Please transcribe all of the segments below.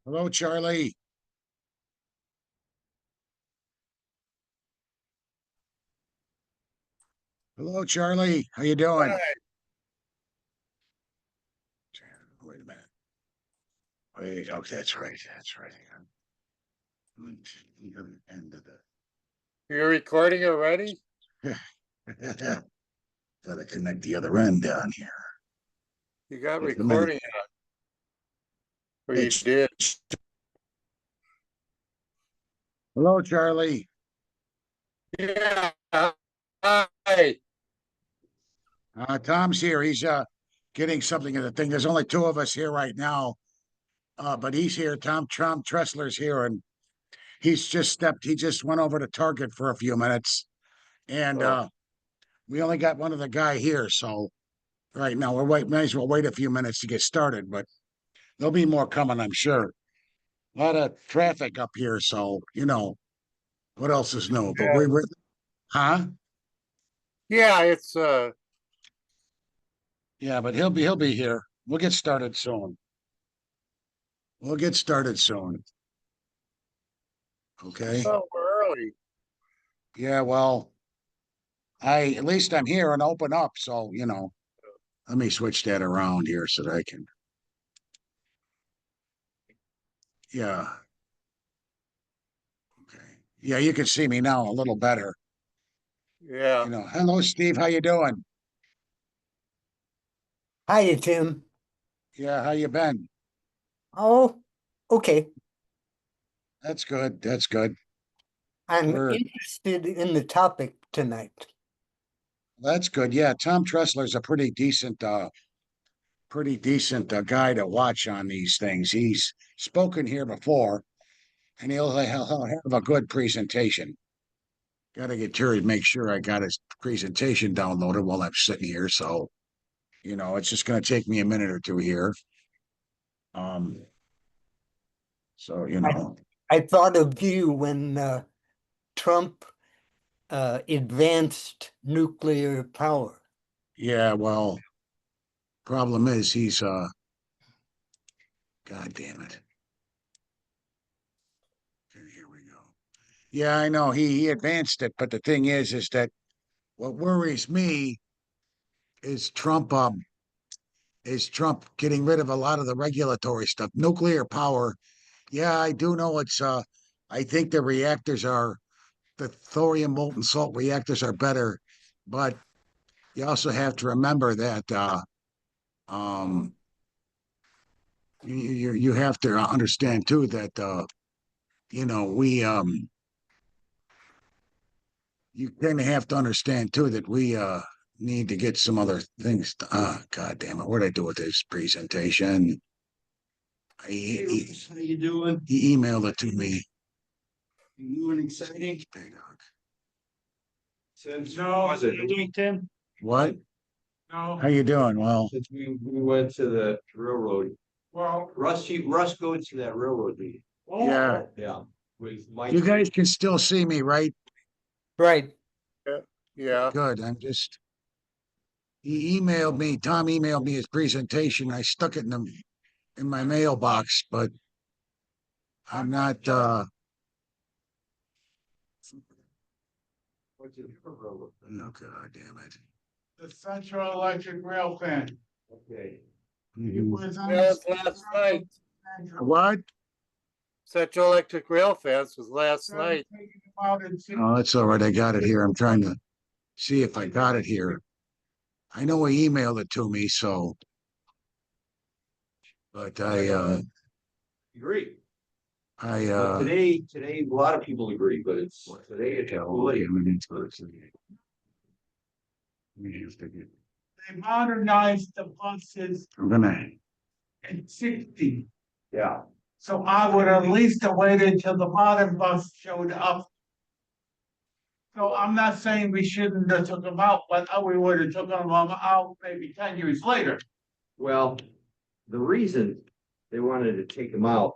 Hello, Charlie. Hello, Charlie. How you doing? Hi. Wait a minute. Wait. Oh, that's right. That's right. The other end of You're recording already? the. Gotta connect the other end down here. You got Just a minute. recording or you It's did. hello, Charlie. Yeah. Hi. Tom's here. He's getting something in the thing. There's only two of us here right now. But he's here. Tom Tressler's here, and he just went over to Target for a few minutes, and Oh, we only got one other guy here, so right now might as well wait a few minutes to get started, but there'll be more coming, I'm sure. A lot of traffic up here, so what else is new? But yeah. huh? Yeah, it's Yeah, but he'll be here. We'll get started soon. We'll get started soon. Okay. oh, we're early. Yeah, well, at least I'm here and open up, so let me switch that around here so that I can. Yeah. Okay. Yeah, you can see me now a little better. Yeah. Hello, Steve. How you doing? Hi, Tim. Yeah, how you been? Oh, okay. That's good. That's good. I'm We're interested in the topic tonight. That's good. Yeah, Tom Tressler's a pretty decent guy to watch on these things. He's spoken here before, and he'll have a good presentation. Got to get Jerry to make sure I got his presentation downloaded while I'm sitting here. So it's just going to take me a minute or two here. Um, so I, I thought of you when Trump advanced nuclear power. yeah. Well, problem is God damn it. Okay, here we go. Yeah, I know he advanced it, but the thing is that what worries me is Trump getting rid of a lot of the regulatory stuff. Nuclear power, yeah, I do know I think the thorium molten salt reactors are better, but you also have to remember that um you have to understand too that we you kind of have to understand too that we need to get some other things. God damn it, what did I do with this presentation? Hey, He, Rufus, how you doing? he emailed it to me. You and exciting? Big hug. Since No, was it? you doing, Tim? What? No, How you doing? Well, Since we went to the railroad. well, Russ goes to that railroad meeting. yeah. Yeah. With Mike. You guys can still see me, right? Right. Yeah. Good. Tom emailed me his presentation. I stuck it in my mailbox, but I'm not What's it for railroad? oh god damn it. the Central Electric Rail fan. Okay. It was on Yeah, it's last night. What? Central Electric Rail Fence was last They're night. taking them out and see- Oh, that's all right. I got it here. I'm trying to see if I got it here. I know he emailed it to me, so but Agree. I Well, today, a lot of people agree, but it's today it's late. They modernized the buses I'm gonna in 60. Yeah. So I would at least have waited till the modern bus showed up. So I'm not saying we shouldn't have took them out, but we would have took them out maybe 10 years later. Well, the reason they wanted to take them out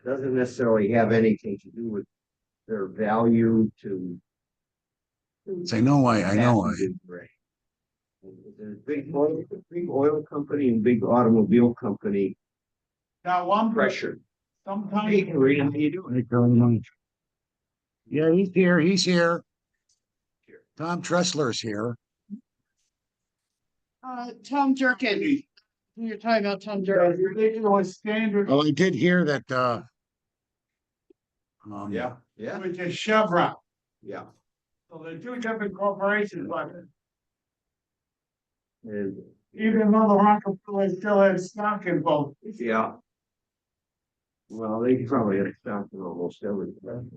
doesn't necessarily have anything to do with their value to. say no. I know. There's big oil company and big automobile company Now, one pressure. Sometimes. Hey, Rita, how you doing? Hey, Colonel. Yeah, he's here. He's here. Tom Tressler's here. Tom Jerkin. You're talking about Tom Jerkin. Ridiculous standard, Well, I did hear that, Yeah, yeah, which is Chevron. yeah. So they're two different corporations, but And, even though the Rockefeller still has stock in both. yeah. Well, they probably have stock in almost everything.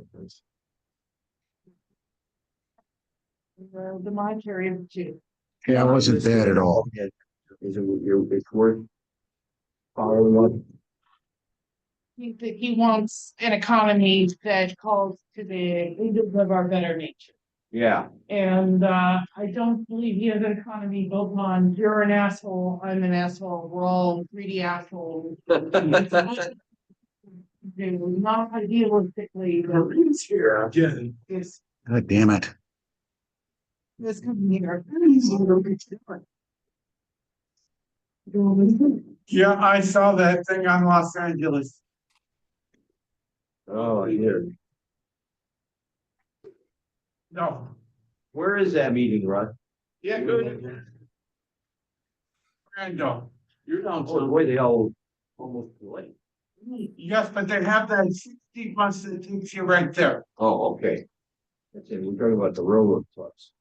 The monetary institute. yeah, it wasn't bad at all. Is it, it's worth following up? He wants an economy that calls to the needs of our better nature. Yeah, And I don't believe he has an economy built on you're an asshole, I'm an asshole, we're all greedy assholes. Not idealistically, but this God damn it. this company are. Yeah, I saw that thing on Los Angeles. oh, yeah. No. Where is that meeting, Russ? Yeah, good. Brando. You're down. Oh, boy, they all almost late. Yes, but they have that 60 bus that takes you right there. Oh, okay. That's it, we're talking about the railroad trucks.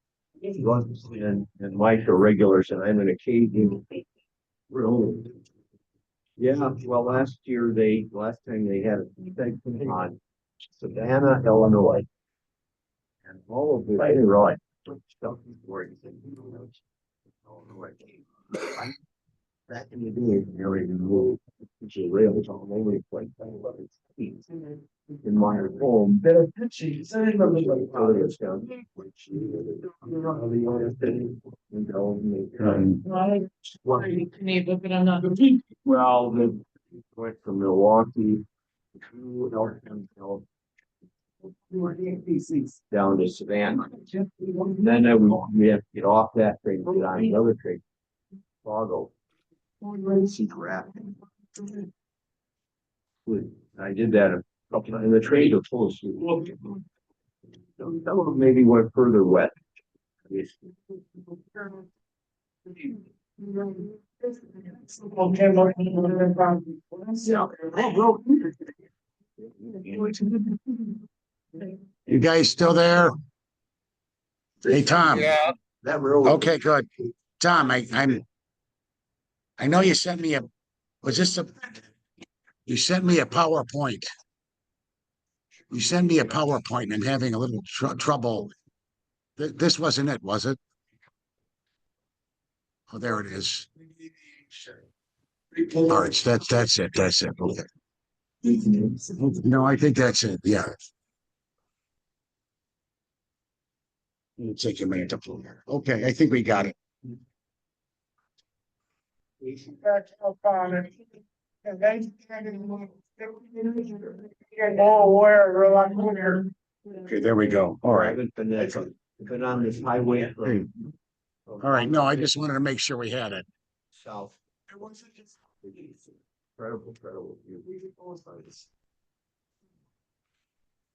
And Mike are regulars and I'm an occasional. Railroad. Yeah, well, last time they had a segment on Savannah, Illinois. And all of the, I didn't realize. Stuff before he said, you know, Illinois. Back in the day, you know, you moved to rails all over the place. I love it. In my home. She's earlier down. When she But I'm not. well, the went from Milwaukee to Elkton, down to Savannah. Then we have to get off that train, get on another train. Chicago. I did that a couple times, and the trains are full of students. Some of them maybe went further west. You guys still there? Hey, Tom. Yeah, That road. Okay, good. Tom, I know you sent me you sent me a PowerPoint. You sent me a PowerPoint and I'm having a little trouble. This wasn't it, was it? Oh, there it is. All right, that's it. That's it. Okay. No, I think that's it. Yeah. It'll take a minute to pull here. Okay, I think we got it. Back up on it. And then you're more aware, you're a lot clearer. Okay, there we go. All I right. haven't been on this highway. All right. No, I just wanted to make sure we had it. South. Incredible.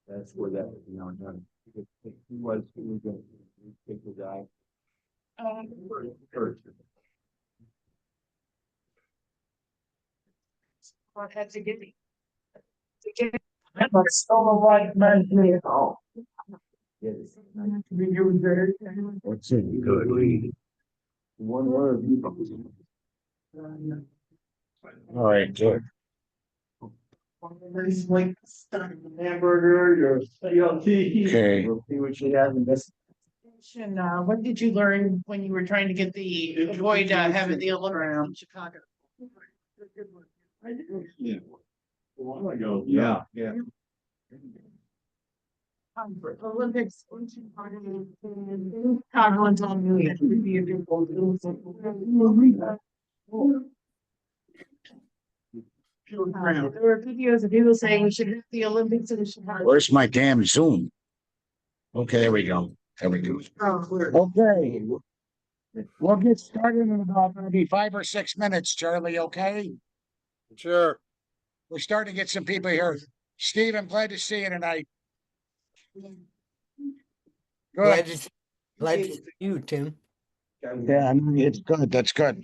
That's where that, you know, done. He was going to take the guy. First. That's a gimme. But still a white man. Oh. Yes. Let's see. Good. One word. All right, good. Nice like hamburger, Okay. We'll see what she has in this. What did you learn when you were trying to get avoid having the Olympics in Chicago? Yeah. Yeah. Olympics. Everyone's on New Year. There were videos of people saying we should have the Olympics in Chicago. Where's my damn Zoom? Okay, there we go. There we go. Okay. We'll get started in about maybe 5 or 6 minutes, Charlie, okay? sure. We're starting to get some people here. Steve, I'm glad to see you tonight. Glad Good. glad to see you, Tim. Yeah, I mean, it's good. That's good.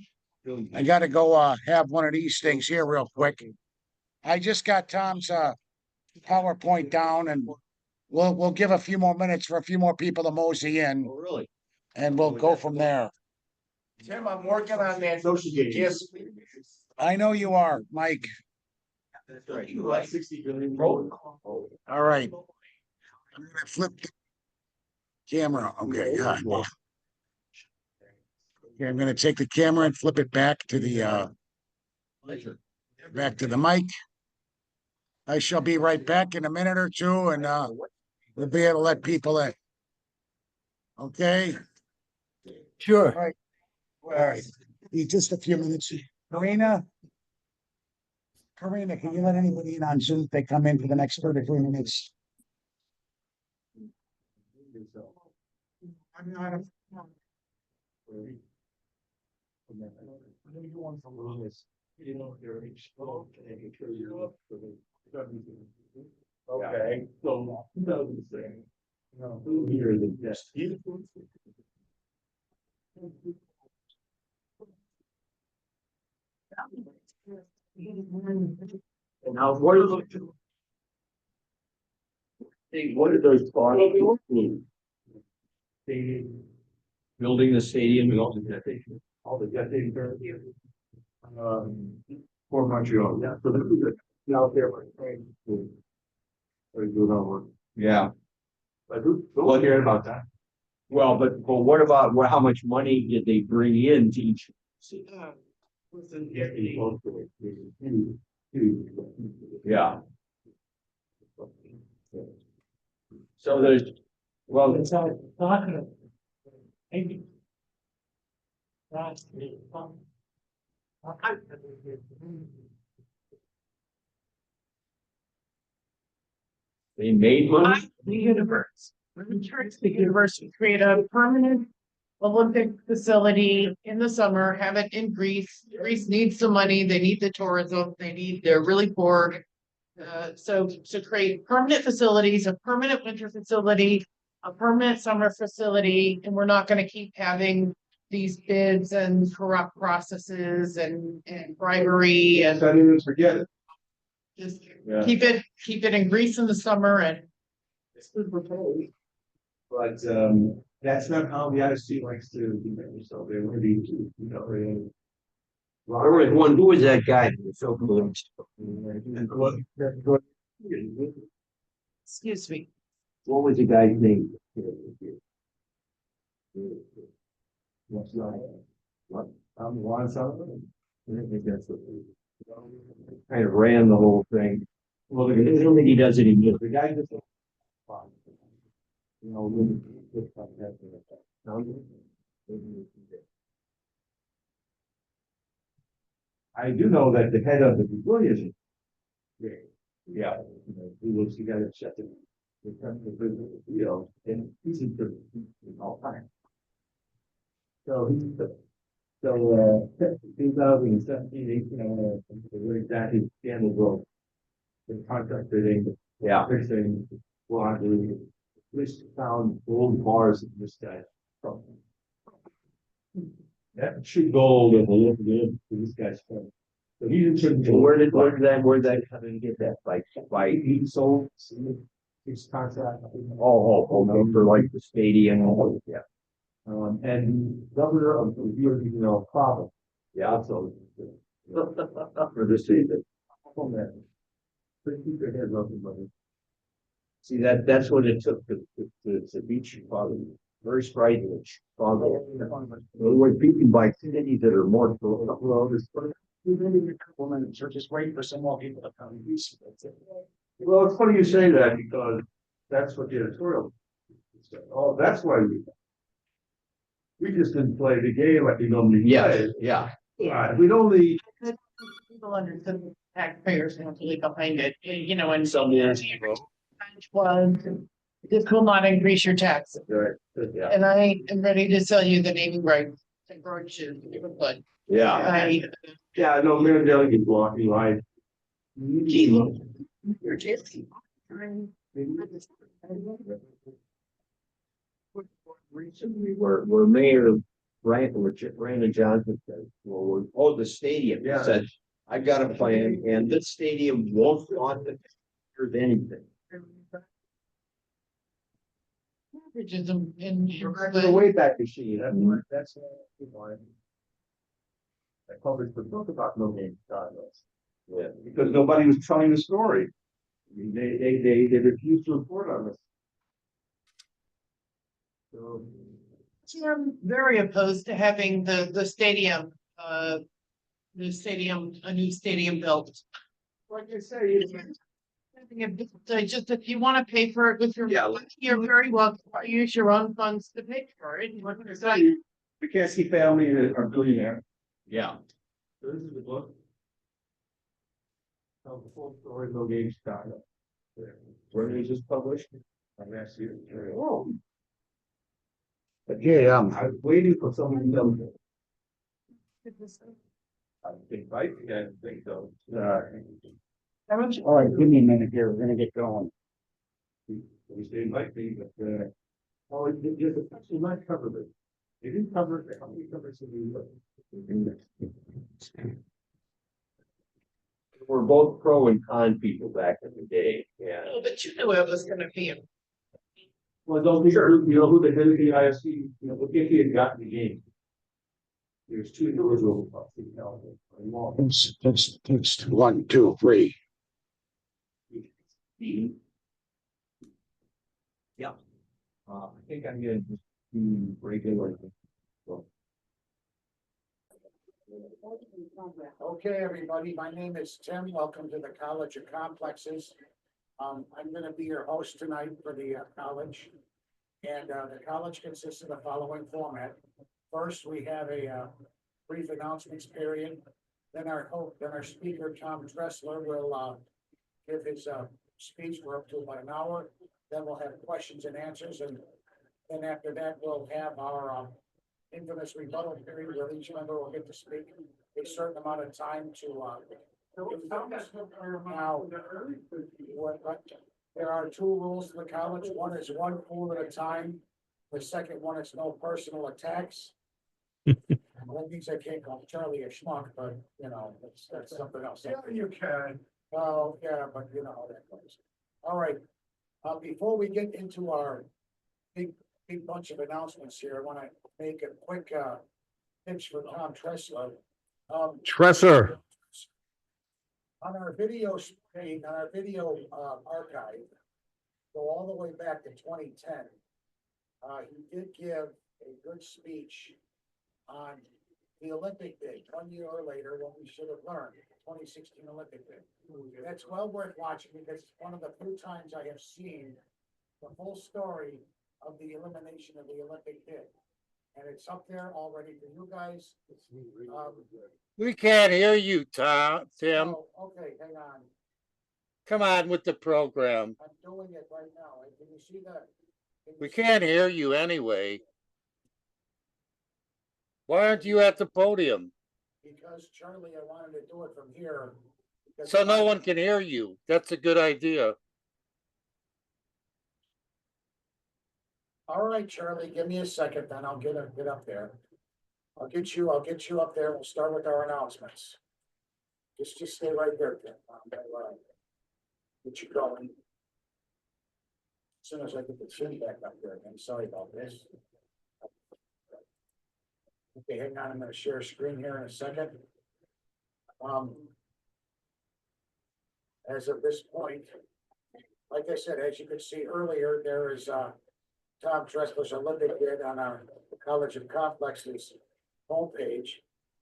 I gotta go have one of these things here real quick. I just got Tom's PowerPoint down, and we'll give a few more minutes for a few more people to mosey in, Oh, really? and we'll go from there. Tim, I'm working on that. Yes. I know you are, Mike. That's right. You like 60 billion. Oh. All right. I'm gonna flip the camera. Okay, yeah. Okay, I'm gonna take the camera and flip it back to the mic. I shall be right back in a minute or two, and we'll be able to let people in. Okay. Sure. All right. Need just a few minutes. Karina, can you let anybody in on Zoom if they come in for the next 33 minutes? I'm not a. Okay, so 2006. Who here is the best? And now, what are those? Hey, what are those thoughts mean? Building the stadium and all the dedication. All the dedication. For Montreal, yeah, so this is it. Out there, right? Very good homework. Yeah. But who cared about that? Well, but what about how much money did they bring in to each? Yeah. So there's, well, It's not gonna. Maybe. That's. they made money. The universe. The universe would create a permanent Olympic facility in the summer, have it in Greece. Greece needs the money, they need the tourism, they're really poor. So to create permanent facilities, a permanent winter facility, a permanent summer facility, and we're not gonna keep having these bids and corrupt processes and bribery and I didn't forget it. just Yeah. keep it in Greece in the summer and it's good for pay. But that's not how the IC likes to do so they want to be, you know, really. There was one, who was that guy? So Excuse me. what was the guy's name? What? Juan Sullivan? I think that's what. Kind of ran the whole thing. Well, I don't think he does it anymore. The guy just. You know, I do know that the head of the pavilion. Yeah, you know, he looks, you gotta shut it. You know, and he's in all time. So he's the. So 2017, 18, where exactly scandal broke. The contractor thing, yeah, fixing, well, police found gold bars in this guy. That should gold and a little bit for this guy's phone. So he didn't. Where did that come and get that? By he sold his contract. Oh, for like the stadium. Yeah. And governor of the you know, province. Yeah, so. For the season. Keep your head up, buddy. See, that's what it took to beat Chicago. Very striking. Chicago. We're beaten by cities that are more below this. We're just waiting for some more people to come. Well, it's funny you say that because that's what the editorial said. Oh, that's why we just didn't play the game like we normally play. Yeah. We'd only. People understood the taxpayers have to leave behind it, you know, and Some years. was, this will not increase your taxes. Right. Yeah. And I am ready to sell you the naming rights to broaches, but Yeah. I, Yeah, no, Mandela gets blocked, right? You're Jesse. Recently, where Mayor Brandon Johnson said, well, the stadium, he said, I've got a plan, and this stadium won't cost us anything. Bridges in The Wayback Machine, that's, I published the book about no name Chicago. Yeah, because nobody was telling the story. I mean, they refused to report on this. So, I'm very opposed to having the stadium, a new stadium built. like I say, Having it built, just if you want to pay for it with your, Yeah. money, you're very welcome. Use your own funds to pay for it. like I say, the Caskey family are billionaire. Yeah. So this is the book. Tell the full story of No Game Chicago. Where it was just published. I'm actually, oh. But yeah, I was waiting for someone to tell me. I think, right? Yeah, I think so. All right, give me a minute here. We're gonna get going. We say might be, but, oh, it actually might cover it. They didn't cover it, how many covers did we look? We're both pro and con people back in the day, yeah. Oh, but you knew it was gonna be. Well, don't be sure, you know, who the head of the ISC, you know, what if he had gotten the game? There's two individuals. It's 1, 2, 3. Yeah. I think I'm gonna just do regular. Okay, everybody, my name is Tim. Welcome to the College of Complexes. I'm gonna be your host tonight for the college. And the college consists of the following format. First, we have a brief announcements period. Then our speaker, Tom Tresser, will give his speech for up to about an hour. Then we'll have questions and answers, and then after that, we'll have our infamous rebuttal period where each member will get to speak a certain amount of time to now, there are 2 rules to the college. One is 1 fool at a time. The second one is no personal attacks. That means I can't call Charlie a schmuck, but you know, that's something else. Yeah, you can. Oh, yeah, but you know how that goes. All right. Before we get into our big bunch of announcements here, I want to make a quick pitch for Tom Tresser. Tresser. On our video page, on our video archive, go all the way back to 2010. He did give a good speech on the Olympic bid 1 year later, what we should have learned, 2016 Olympic bid. That's well worth watching because it's one of the few times I have seen the full story of the elimination of the Olympic bid. And it's up there already for you guys. We can't hear you, Tim. Oh, okay, hang on. Come on with the program. I'm doing it right now. Can you see that? We can't hear you anyway. Why aren't you at the podium? Because Charlie, I wanted to do it from here. because So no one can hear you. That's a good idea. All right, Charlie, give me a second, then I'll get up there. I'll get you up there. We'll start with our announcements. Just stay right there, Tim. Get you going. As soon as I get the chin back up there again, sorry about this. Okay, hang on, I'm gonna share a screen here in a second. As of this point, like I said, as you could see earlier, there is Tom Tresser's Olympic bid on our College of Complexes homepage.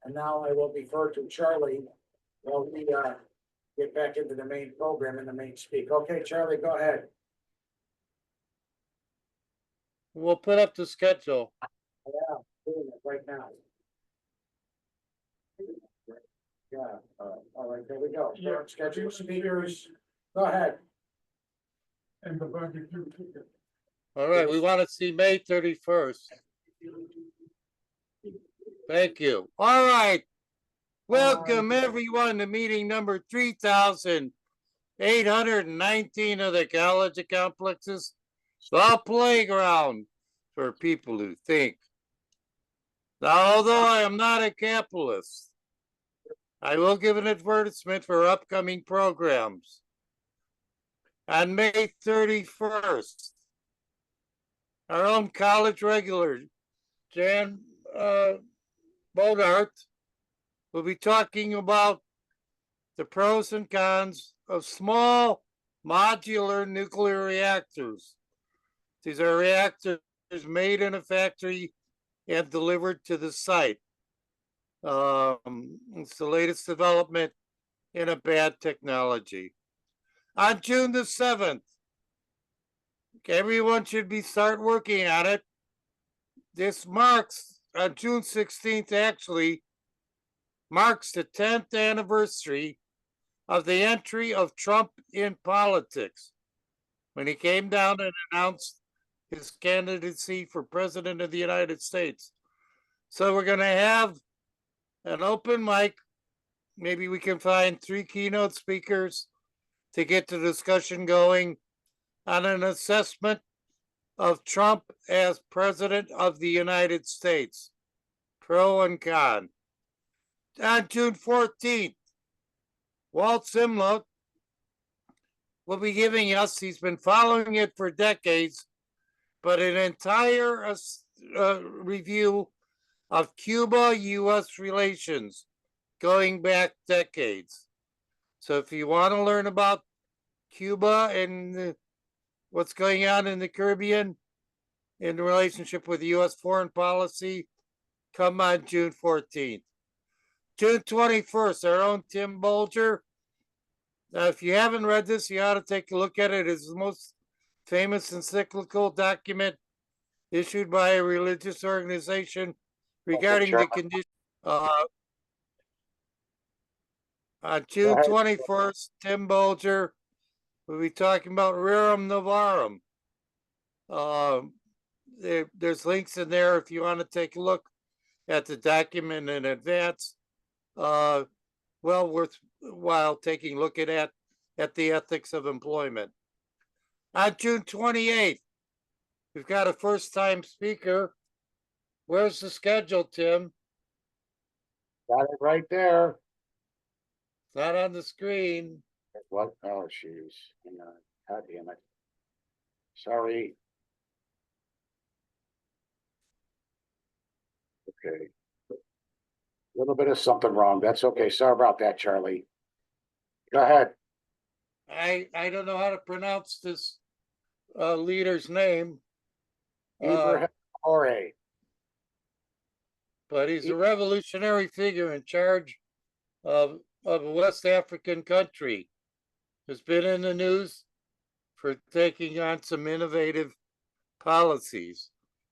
And now I will defer to Charlie while we get back into the main program and the main speak. Okay, Charlie, go ahead. We'll put up the schedule. Yeah, doing it right now. Yeah, all right, there we go. Schedule speakers. Go ahead. And the budget. All right, we want to see May 31st. Thank you. All right. Welcome everyone to meeting number 3,819 of the College of Complexes, the playground for people who think. Now, although I am not a capitalist, I will give an advertisement for upcoming programs. On May 31st, our own college regular, Jan Bodart, will be talking about the pros and cons of small modular nuclear reactors. These are reactors made in a factory and delivered to the site. It's the latest development in a bad technology. On June the 7th, everyone should start working on it. This marks, on June 16th actually, marks the 10th anniversary of the entry of Trump in politics, when he came down and announced his candidacy for president of the United States. So we're going to have an open mic. Maybe we can find 3 keynote speakers to get the discussion going on an assessment of Trump as president of the United States, pro and con. On June 14th, Walt Simla will be giving us, he's been following it for decades, but an entire review of Cuba-US relations going back decades. So if you want to learn about Cuba and what's going on in the Caribbean in relationship with US foreign policy, come on June 14th. June 21st, our own Tim Bolger. Now, if you haven't read this, you ought to take a look at it. It's the most famous encyclical document issued by a religious organization regarding the condition. On June 21st, Tim Bolger will be talking about Rerum Novarum. There's links in there if you want to take a look at the document in advance. Well worthwhile taking a look at the ethics of employment. On June 28th, we've got a first-time speaker. Where's the schedule, Tim? Got it right there. It's not on the screen. What? Oh, jeez. Hang on. God damn it. Sorry. Okay. A little bit of something wrong. That's okay. Sorry about that, Charlie. Go ahead. I don't know how to pronounce this leader's name. Abraham Ore. But he's a revolutionary figure in charge of a West African country. Has been in the news for taking on some innovative policies.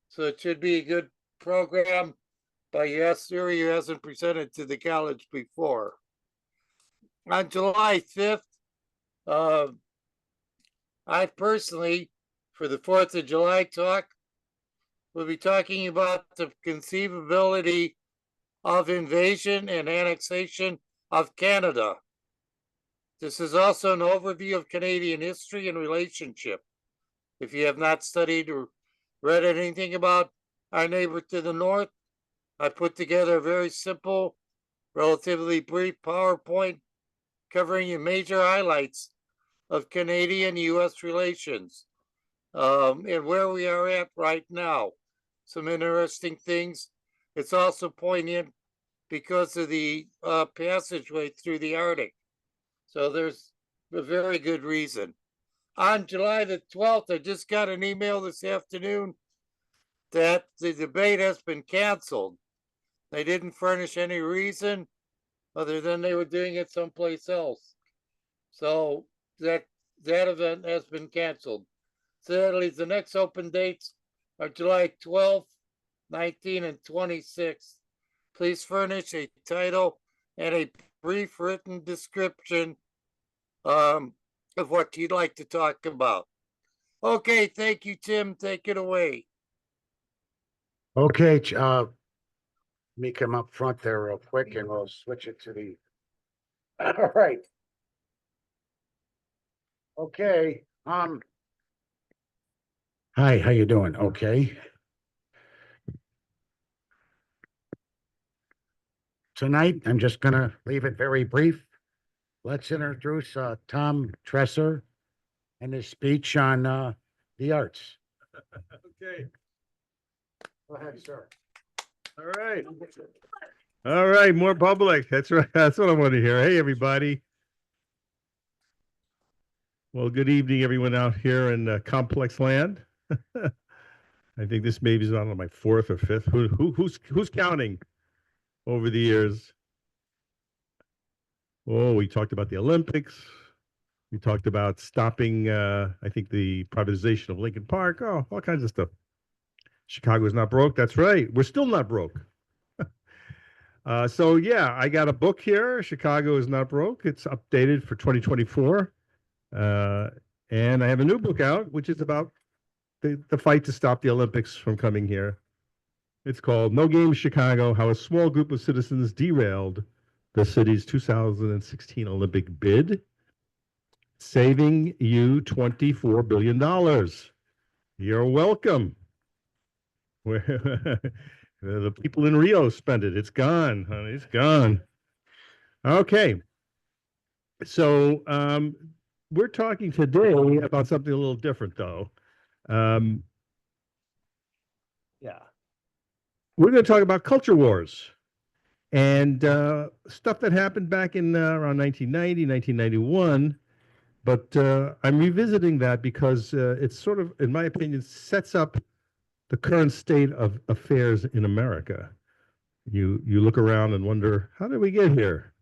So it should be a good program, but yes, Siri hasn't presented to the college before. On July 5th, I personally, for the 4th of July talk, will be talking about the conceivability of invasion and annexation of Canada. This is also an overview of Canadian history and relationship. If you have not studied or read anything about our neighbor to the north, I put together a very simple, relatively brief PowerPoint covering the major highlights of Canadian-US relations and where we are at right now. Some interesting things. It's also poignant because of the passageway through the Arctic. So there's a very good reason. On July the 12th, I just got an email this afternoon that the debate has been canceled. They didn't furnish any reason other than they were doing it someplace else. So that event has been canceled. So that leaves the next open dates are July 12th, 19, and 26th. Please furnish a title and a brief written description of what you'd like to talk about. Okay, thank you, Tim. Take it away. Okay, me come up front there real quick and we'll switch it to the. All right. Okay, hi, how you doing? Okay. Tonight, I'm just gonna leave it very brief. Let's introduce Tom Tresser and his speech on the arts. Okay, Go ahead, sir. all right. All right, more public. That's right. That's what I want to hear. Hey, everybody. Well, good evening, everyone out here in Complex Land. I think this maybe is on my fourth or fifth. Who's counting over the years? Oh, we talked about the Olympics. We talked about stopping, I think, the privatization of Lincoln Park. Oh, all kinds of stuff. Chicago's not broke. That's right. We're still not broke. So yeah, I got a book here. Chicago is not broke. It's updated for 2024. And I have a new book out, which is about the fight to stop the Olympics from coming here. It's called No Games Chicago, How a Small Group of Citizens Derailed the City's 2016 Olympic Bid, Saving You $24 billion. You're welcome. The people in Rio spent it. It's gone, honey. It's gone. Okay. So we're talking today about something a little different, though. Yeah. We're going to talk about culture wars and stuff that happened back in around 1990, 1991. But I'm revisiting that because it's sort of, in my opinion, sets up the current state of affairs in America. You look around and wonder, how did we get here?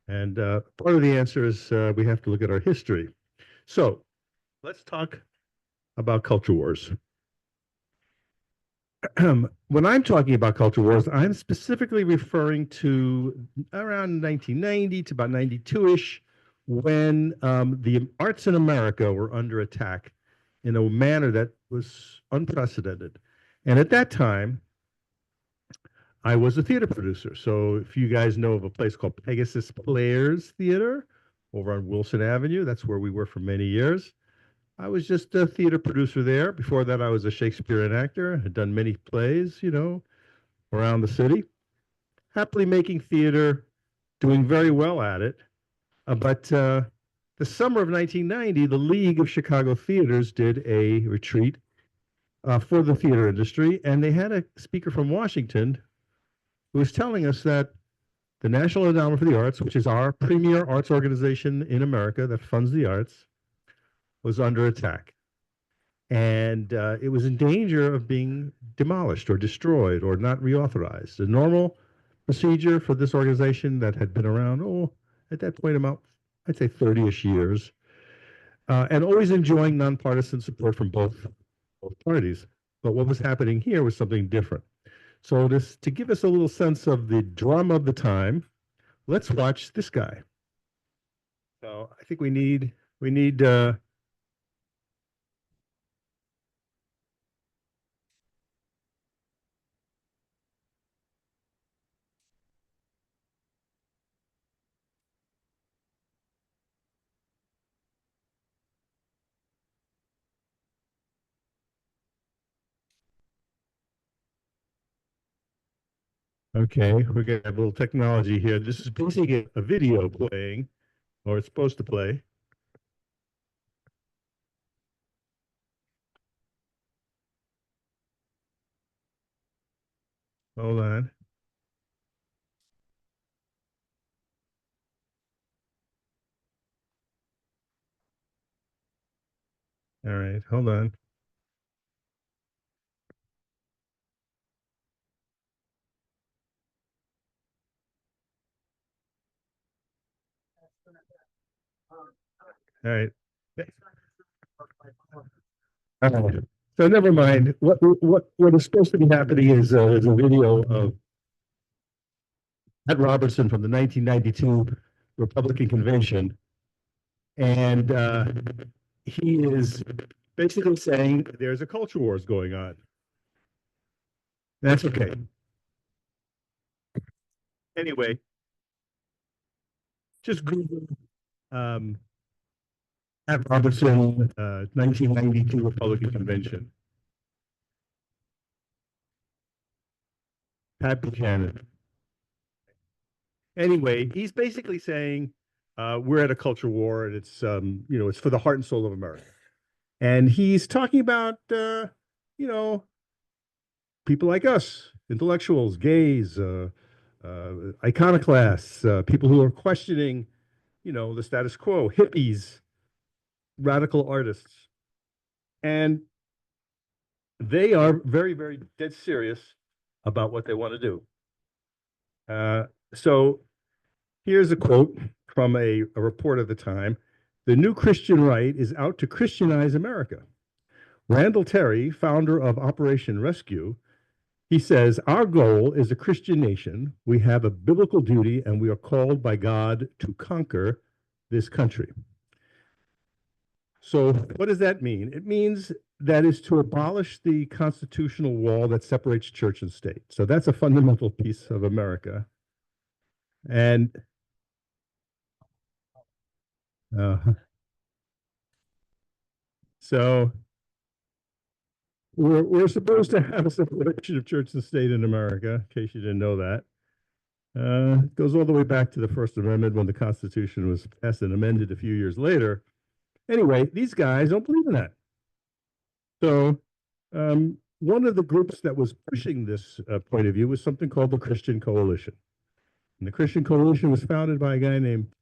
And part of the answer is we have to look at our history. So let's talk about culture wars. When I'm talking about culture wars, I'm specifically referring to around 1990 to about 92-ish, when the arts in America were under attack in a manner that was unprecedented. And at that time, I was a theater producer. So if you guys know of a place called Pegasus Players Theater over on Wilson Avenue, that's where we were for many years. I was just a theater producer there. Before that, I was a Shakespearean actor, had done many plays, around the city. Happily making theater, doing very well at it. But the summer of 1990, the League of Chicago Theaters did a retreat for the theater industry, and they had a speaker from Washington who was telling us that the National Endowment for the Arts, which is our premier arts organization in America that funds the arts, was under attack. And it was in danger of being demolished or destroyed or not reauthorized. The normal procedure for this organization that had been around, at that point about, I'd say 30-ish years, and always enjoying nonpartisan support from both parties. But what was happening here was something different. So to give us a little sense of the drama of the time, let's watch this guy. So I think we need okay, we're gonna have a little technology here. This is basically a video playing, or it's supposed to play. Hold on. All right, hold on. All right. All right. So never mind. What is supposed to be happening is a video of Pat Robertson from the 1992 Republican convention, and he is basically saying there's a culture wars going on. That's okay. Anyway, just Google Pat Robertson, 1992 Republican Convention. Pat Buchanan. Anyway, he's basically saying we're at a culture war, and it's it's for the heart and soul of America. And he's talking about people like us, intellectuals, gays, iconoclasts, people who are questioning, the status quo, hippies, radical artists. And they are very, very dead serious about what they want to do. So here's a quote from a report of the time. The new Christian right is out to Christianize America. Randall Terry, founder of Operation Rescue, he says, our goal is a Christian nation. We have a biblical duty, and we are called by God to conquer this country. So what does that mean? It means that is to abolish the constitutional wall that separates church and state. So that's a fundamental piece of America. And so we're supposed to have a separation of church and state in America, in case you didn't know that. It goes all the way back to the First Amendment when the Constitution was passed and amended a few years later. Anyway, these guys don't believe in that. So one of the groups that was pushing this point of view was something called the Christian Coalition. And the Christian Coalition was founded by a guy named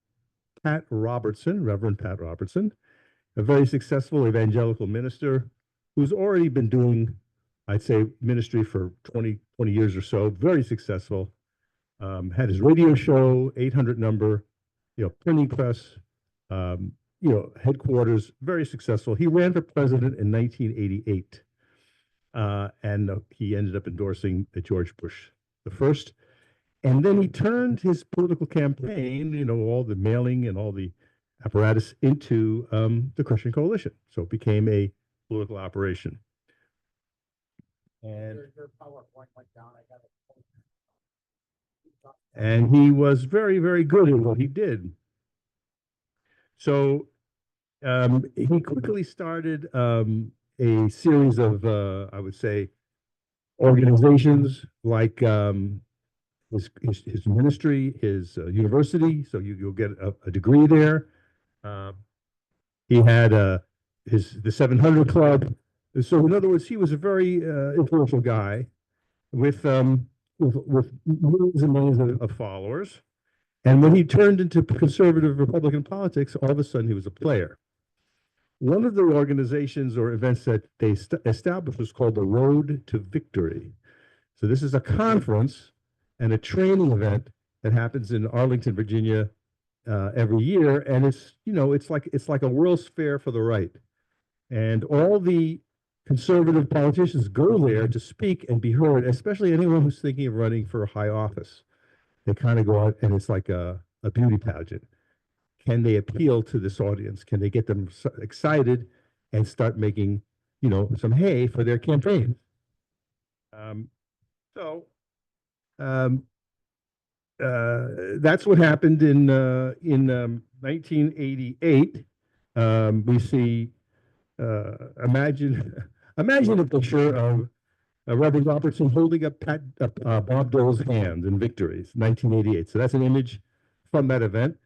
Pat Robertson, Reverend Pat Robertson, a very successful evangelical minister who's already been doing, I'd say, ministry for 20 years or so, very successful. Had his radio show, 800 number, printing press, headquarters, very successful. He ran for president in 1988, and he ended up endorsing George Bush the first. And then he turned his political campaign, all the mailing and all the apparatus into the Christian Coalition. So it became a political operation. And he was very, very good at what he did. So he quickly started a series of, I would say, organizations like his ministry, his university. So you'll get a degree there. He had the 700 Club. So in other words, he was a very influential guy with millions and millions of followers. And when he turned into conservative Republican politics, all of a sudden he was a player. One of the organizations or events that they established was called the Road to Victory. So this is a conference and a training event that happens in Arlington, Virginia, every year, and it's like a World's Fair for the right, and all the conservative politicians go there to speak and be heard, especially anyone who's thinking of running for a high office. They kind of go out, and it's like a beauty pageant. Can they appeal to this audience? Can they get them excited and start making some hay for their campaign? That's what happened in 1988. We see, imagine a picture of Reverend Robertson holding up Bob Dole's hand in victories, 1988. So that's an image from that event.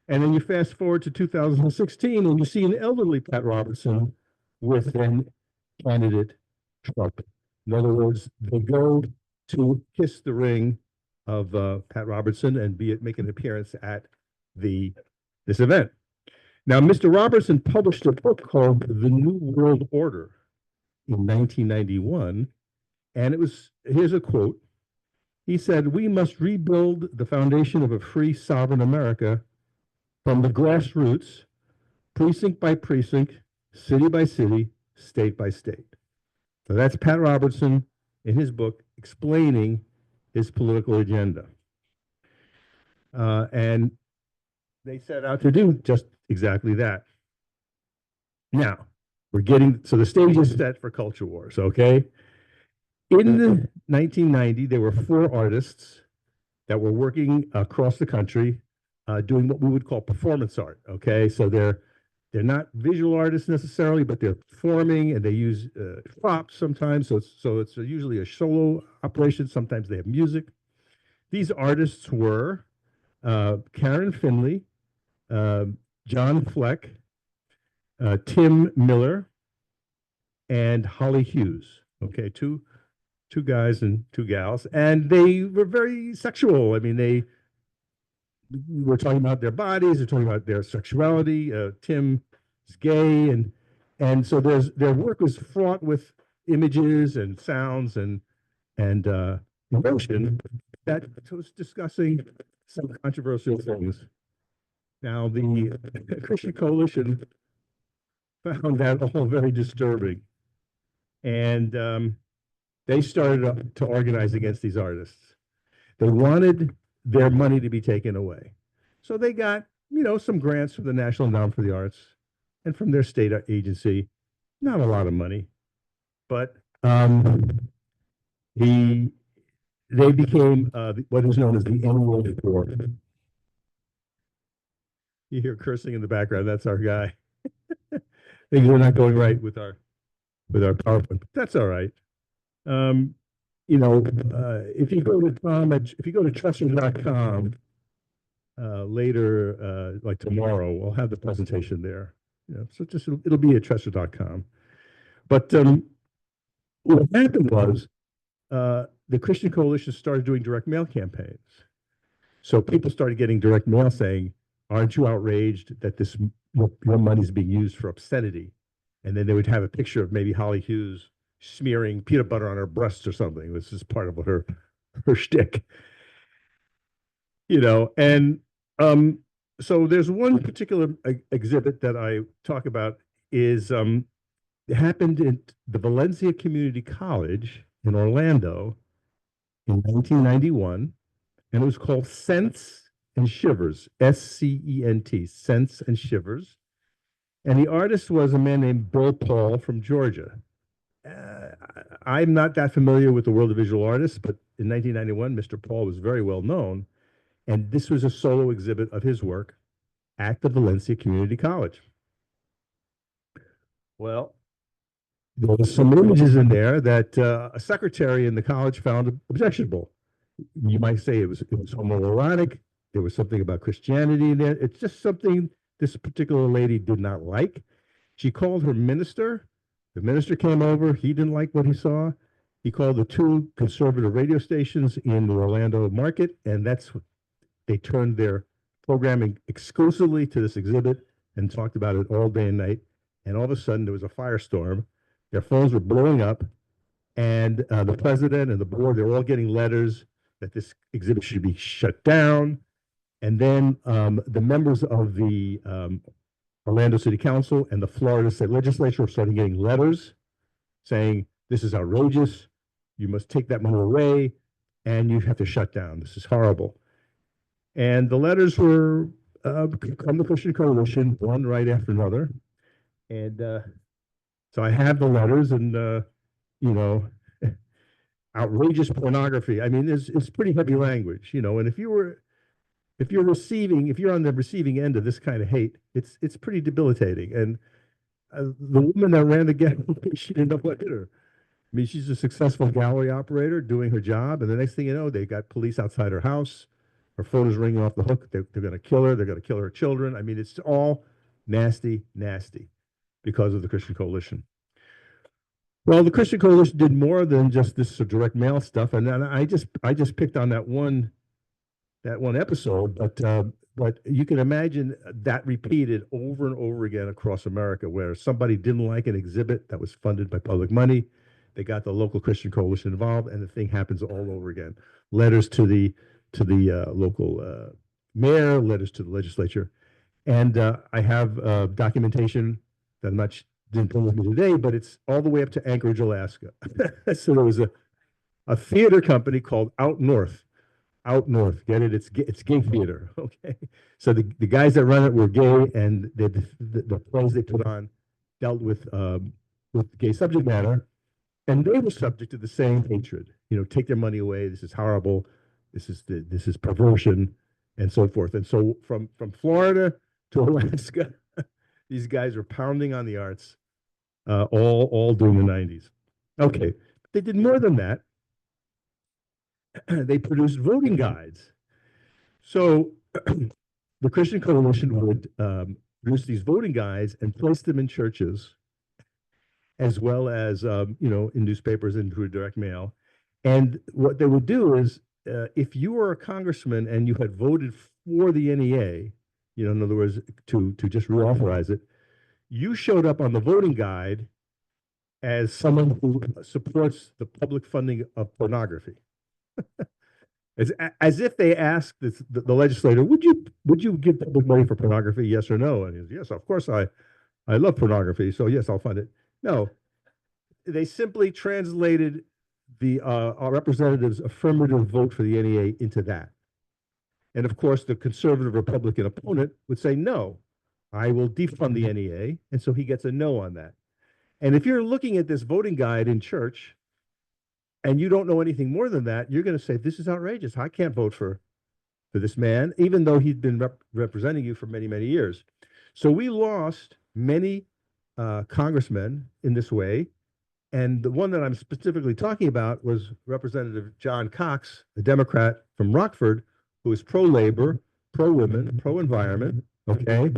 And then you fast forward to 2016, and you see an elderly Pat Robertson with then candidate Trump. In other words, they go to kiss the ring of Pat Robertson and make an appearance at this event. Now, Mr. Robertson published a book called The New World Order in 1991, and here's a quote. He said, "We must rebuild the foundation of a free, sovereign America from the grassroots, precinct by precinct, city by city, state by state." So that's Pat Robertson in his book explaining his political agenda. And they set out to do just exactly that. Now, so the stage is set for culture wars, okay? In 1990, there were 4 artists that were working across the country, doing what we would call performance art. Okay, so they're not visual artists necessarily, but they're performing, and they use props sometimes. So it's usually a solo operation. Sometimes they have music. These artists were Karen Finley, uh, John Fleck, Tim Miller, and Holly Hughes. Okay, two guys and two gals, and they were very sexual. I mean, they were talking about their bodies, they're talking about their sexuality. Tim is gay, and so their work was fraught with images and sounds and emotion that was discussing some controversial things. Now, the Christian Coalition found that all very disturbing, and they started to organize against these artists. They wanted their money to be taken away. So they got, some grants from the National Endowment for the Arts and from their state agency. Not a lot of money, but they became what is known as the annual report. You hear cursing in the background. That's our guy. Things are not going right with our PowerPoint, but that's all right. If you go to Tresser.com later, like tomorrow, we'll have the presentation there. So it'll be at Tresser.com. But what happened was the Christian Coalition started doing direct mail campaigns. So people started getting direct mail saying, "Aren't you outraged that your money is being used for obscenity?" And then they would have a picture of maybe Holly Hughes smearing peanut butter on her breasts or something. This is part of her shtick, And so there's one particular exhibit that I talk about is it happened in the Valencia Community College in Orlando in 1991, and it was called Scents and Shivers, SCENT, Scents and Shivers. And the artist was a man named Bill Paul from Georgia. I'm not that familiar with the world of visual artists, but in 1991, Mr. Paul was very well known. And this was a solo exhibit of his work at the Valencia Community College. Well, there were some images in there that a secretary in the college found objectionable. You might say it was homoerotic. There was something about Christianity in there. It's just something this particular lady did not like. She called her minister. The minister came over. He didn't like what he saw. He called the two conservative radio stations in the Orlando market, and they turned their programming exclusively to this exhibit and talked about it all day and night. And all of a sudden, there was a firestorm. Their phones were blowing up, and the president and the board, they're all getting letters that this exhibit should be shut down. And then the members of the Orlando City Council and the Florida State Legislature started getting letters saying, "This is outrageous. You must take that money away, and you have to shut down. This is horrible." And the letters were from the Christian Coalition, one right after another. And so I have the letters, and outrageous pornography. I mean, it's pretty heavy language, And if you're on the receiving end of this kind of hate, it's pretty debilitating. And the woman that ran the gallery, she didn't know what hit her. I mean, she's a successful gallery operator doing her job, and the next thing you know, they got police outside her house. Her phone is ringing off the hook. They're going to kill her. They're going to kill her children. I mean, it's all nasty, nasty because of the Christian Coalition. Well, the Christian Coalition did more than just this direct mail stuff, and then I just picked on that one episode, but you can imagine that repeated over and over again across America, where somebody didn't like an exhibit that was funded by public money. They got the local Christian Coalition involved, and the thing happens all over again. Letters to the local mayor, letters to the legislature, and I have documentation that didn't bring with me today, but it's all the way up to Anchorage, Alaska. So there was a theater company called Out North. Out North, get it? It's gay theater. Okay, so the guys that run it were gay, and the plays they put on dealt with gay subject matter, and they were subject to the same hatred. Take their money away. This is horrible. this is perversion and so forth. And so from Florida to Alaska, these guys are pounding on the arts, all during the 90s. Okay, they did more than that. They produced voting guides. So the Christian Coalition would produce these voting guides and place them in churches, as well as in newspapers and through direct mail. And what they would do is, if you were a congressman and you had voted for the NEA, in other words, to just reauthorize it, you showed up on the voting guide as someone who supports the public funding of pornography. As if they asked the legislator, would you give public money for pornography, yes or no? And he says, yes, of course I love pornography, so yes, I'll fund it. No, they simply translated our representatives' affirmative vote for the NEA into that. And of course, the conservative Republican opponent would say, no, I will defund the NEA. And so he gets a no on that. And if you're looking at this voting guide in church and you don't know anything more than that, you're going to say, this is outrageous. I can't vote for this man, even though he'd been representing you for many, many years. So we lost many congressmen in this way. And the one that I'm specifically talking about was Representative John Cox, a Democrat from Rockford, who is pro-labor, pro-women, pro-environment, okay?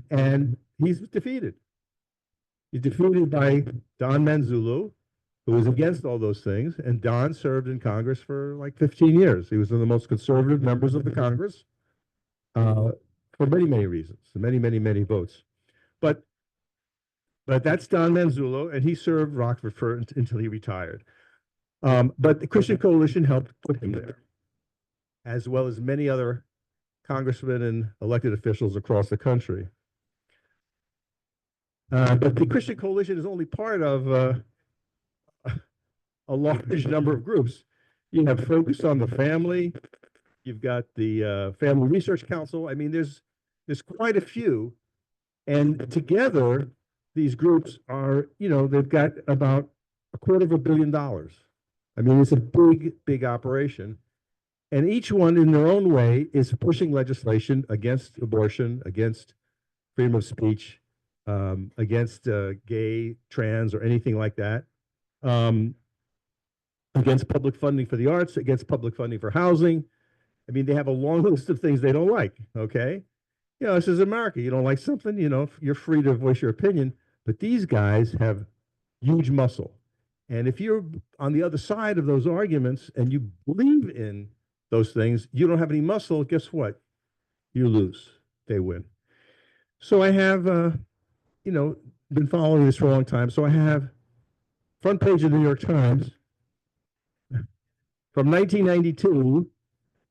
And he's defeated. He's defeated by Don Manzullo, who was against all those things. And Don served in Congress for like 15 years. He was one of the most conservative members of the Congress for many, many reasons, many, many, many votes. But that's Don Manzullo, and he served Rockford until he retired. But the Christian Coalition helped put him there, as well as many other congressmen and elected officials across the country. But the Christian Coalition is only part of a large number of groups. You have Focus on the Family. You've got the Family Research Council. I mean, there's quite a few. And together, these groups are, they've got about $250 million. I mean, it's a big, big operation. And each one in their own way is pushing legislation against abortion, against freedom of speech, against gay, trans, or anything like that, against public funding for the arts, against public funding for housing. I mean, they have a long list of things they don't like, okay? This is America. You don't like something, you're free to voice your opinion. But these guys have huge muscle. And if you're on the other side of those arguments and you believe in those things, you don't have any muscle, guess what? You lose. They win. So I have, been following this for a long time. So I have front page of the New York Times from 1992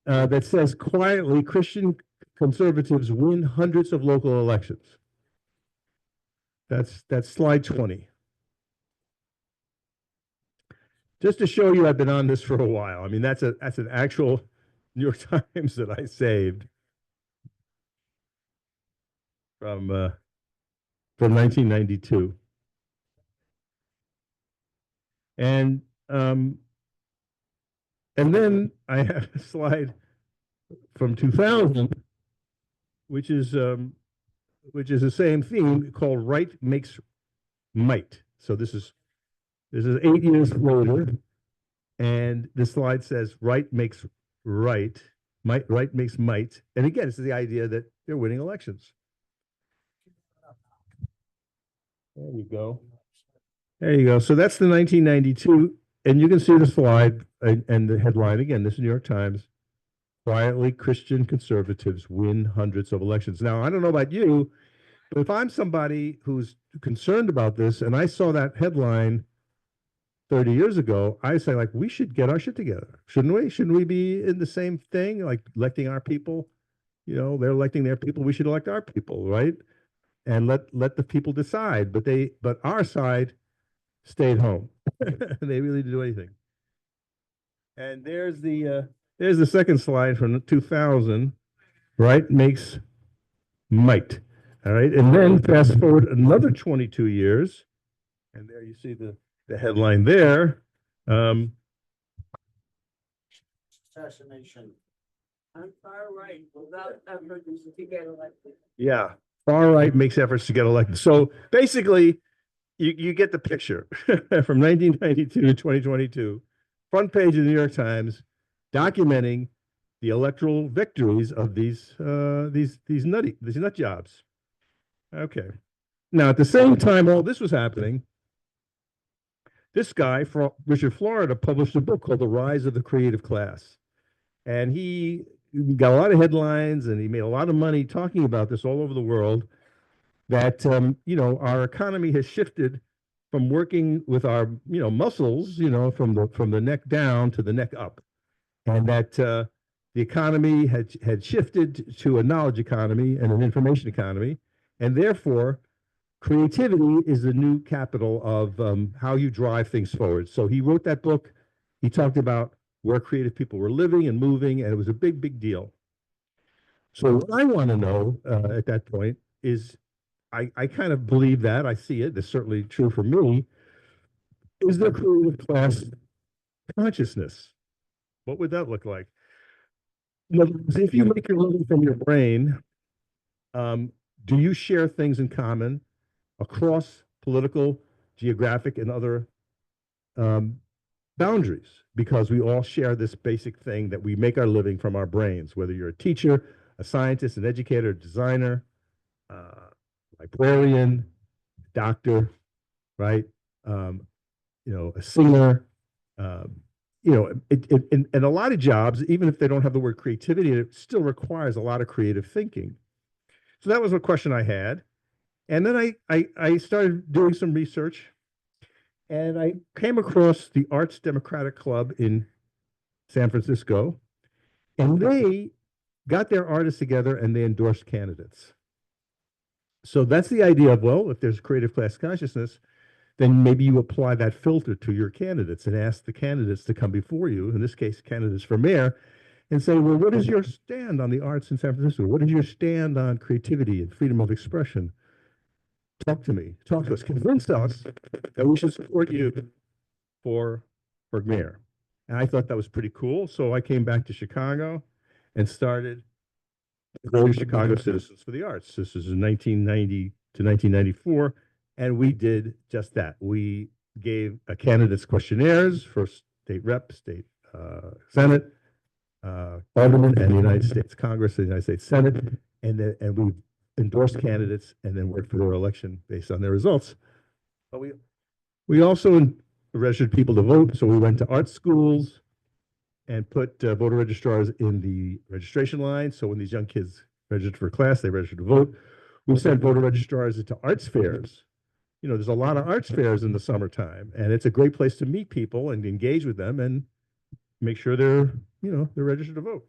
that says, quietly, Christian conservatives win hundreds of local elections. That's slide 20. Just to show you I've been on this for a while. I mean, that's an actual New York Times that I saved from 1992. And then I have a slide from 2000, which is the same theme, called Right Makes Might. So this is 8 years later, and this slide says right makes right, right makes might. And again, it's the idea that they're winning elections. There you go. There you go. So that's the 1992, and you can see the slide and the headline again. This is New York Times. Quietly, Christian conservatives win hundreds of elections. Now, I don't know about you, but if I'm somebody who's concerned about this and I saw that headline 30 years ago, I say, like, we should get our shit together. Shouldn't we? Shouldn't we be in the same thing, like electing our people? They're electing their people. We should elect our people, right? And let the people decide. But our side stayed home. They really didn't do anything. And there's the second slide from 2000. Right makes might. All right. And then fast forward another 22 years. And there you see the headline there. And assassination. I'm far right, without efforts to get elected. Yeah, far right makes efforts to get elected. So basically, you get the picture from 1992 to 2022, front page of the New York Times, documenting the electoral victories of these nut jobs. Okay. Now, at the same time all this was happening, this guy from Richard, Florida, published a book called The Rise of the Creative Class. And he got a lot of headlines and he made a lot of money talking about this all over the world, that, our economy has shifted from working with our, muscles, from the neck down to the neck up. And that the economy had shifted to a knowledge economy and an information economy. And therefore, creativity is the new capital of how you drive things forward. So he wrote that book. He talked about where creative people were living and moving, and it was a big, big deal. So what I want to know at that point is, I kind of believe that. I see it. It's certainly true for me. Is there creative class consciousness? What would that look like? In other words, if you make your living from your brain, do you share things in common across political, geographic, and other boundaries? Because we all share this basic thing that we make our living from our brains, whether you're a teacher, a scientist, an educator, a designer, librarian, doctor, right? A singer, and a lot of jobs, even if they don't have the word creativity, it still requires a lot of creative thinking. So that was a question I had. And then I started doing some research, and I came across the Arts Democratic Club in San Francisco, and they got their artists together and they endorsed candidates. So that's the idea of, well, if there's creative class consciousness, then maybe you apply that filter to your candidates and ask the candidates to come before you, in this case, candidates for mayor, and say, well, what is your stand on the arts in San Francisco? What is your stand on creativity and freedom of expression? Talk to me, talk to us, convince us that we should support you for mayor. And I thought that was pretty cool. So I came back to Chicago and started the Greater Chicago Citizens for the Arts. This is in 1990 to 1994. And we did just that. We gave candidates questionnaires for state rep, state Senate, Alderman, and the United States Congress, and the United States Senate. And we endorsed candidates and then worked for their election based on their results. But we also registered people to vote. So we went to art schools and put voter registrars in the registration line. So when these young kids registered for class, they registered to vote. We sent voter registrars into arts fairs. There's a lot of arts fairs in the summertime, and it's a great place to meet people and engage with them and make sure they're registered to vote.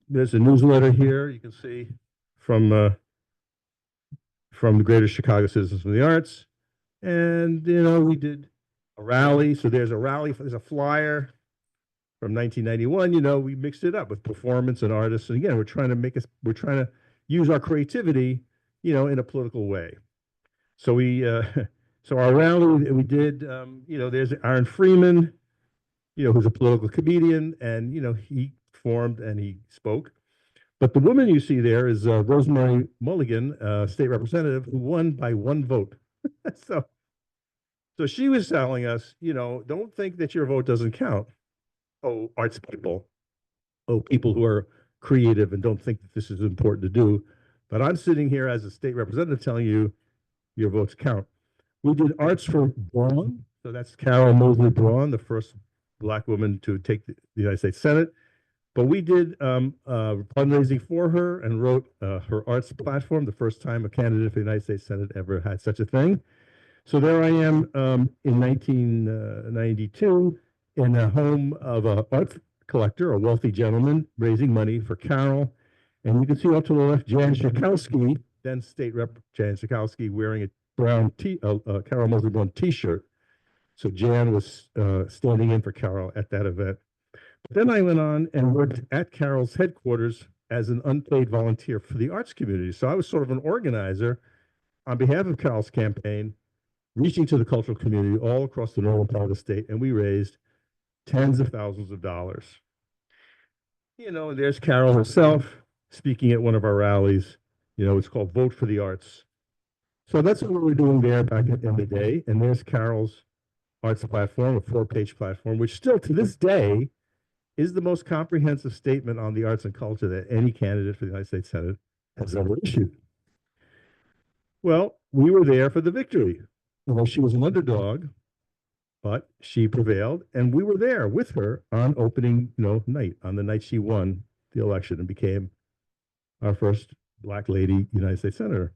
There's a newsletter here you can see from the Greater Chicago Citizens for the Arts. And, we did a rally. So there's a rally, there's a flyer from 1991. We mixed it up with performance and artists. And again, we're trying to use our creativity, in a political way. So so our rally we did, there's Aaron Freeman, who's a political comedian, and, he performed and he spoke. But the woman you see there is Rosemary Mulligan, state representative, who won by 1 vote. So she was telling us, don't think that your vote doesn't count. Oh, arts people. Oh, people who are creative and don't think that this is important to do. But I'm sitting here as a state representative telling you your votes count. We did Arts for Braun. So that's Carol Mosley Braun, the first Black woman to take the United States Senate. But we did fundraising for her and wrote her arts platform, the first time a candidate for the United States Senate ever had such a thing. So there I am in 1992 in the home of an art collector, a wealthy gentleman, raising money for Carol. And you can see up to the left, Jan Schakowsky, then State Rep Jan Schakowsky, wearing a brown Carol Mosley Braun t-shirt. So Jan was standing in for Carol at that event. But then I went on and worked at Carol's headquarters as an unpaid volunteer for the arts community. So I was sort of an organizer on behalf of Carol's campaign, reaching to the cultural community all across the northern part of the state. And we raised tens of thousands of dollars. You know, there's Carol herself speaking at one of our rallies. You know, it's called Vote for the Arts. So that's what we were doing there back in the day. And there's Carol's arts platform, a 4-page platform, which still to this day is the most comprehensive statement on the arts and culture that any candidate for the United States Senate has ever issued. Well, we were there for the victory. Well, she was an underdog, but she prevailed, and we were there with her on opening, night, on the night she won the election and became our first Black lady United States Senator.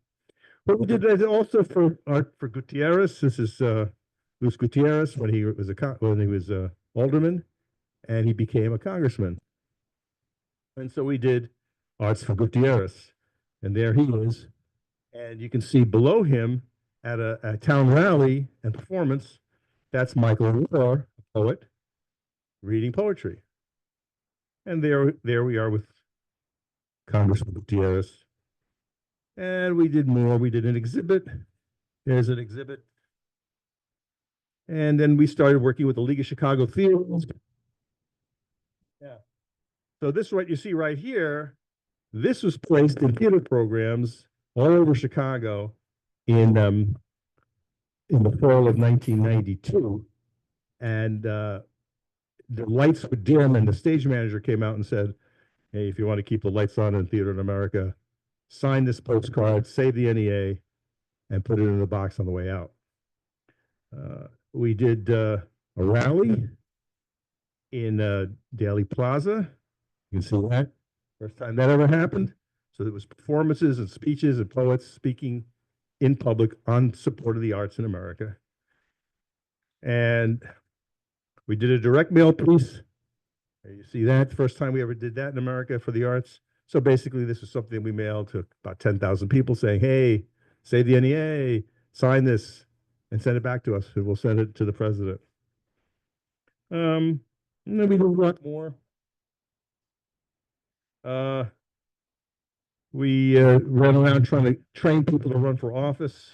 But we did that also for Gutierrez. This is Luis Gutierrez when he was a alderman, and he became a congressman. And so we did Arts for Gutierrez, and there he is. And you can see below him at a town rally and performance, that's Michael Moore, a poet, reading poetry. And there we are with Congressman Gutierrez. And we did more. We did an exhibit. There's an exhibit. And then we started working with the League of Chicago Theaters. Yeah. So this is what you see right here. This was placed in theater programs all over Chicago in the fall of 1992. And the lights were dim, and the stage manager came out and said, hey, if you want to keep the lights on in Theater in America, sign this postcard, save the NEA, and put it in the box on the way out. We did a rally in Daly Plaza. You can see that. First time that ever happened. So there was performances and speeches and poets speaking in public on support of the arts in America. And we did a direct mail piece. You see that, first time we ever did that in America for the arts. So basically this is something we mailed to about 10,000 people saying, hey, save the NEA, sign this, and send it back to us, and we'll send it to the president. And then we did a lot more. We ran around trying to train people to run for office.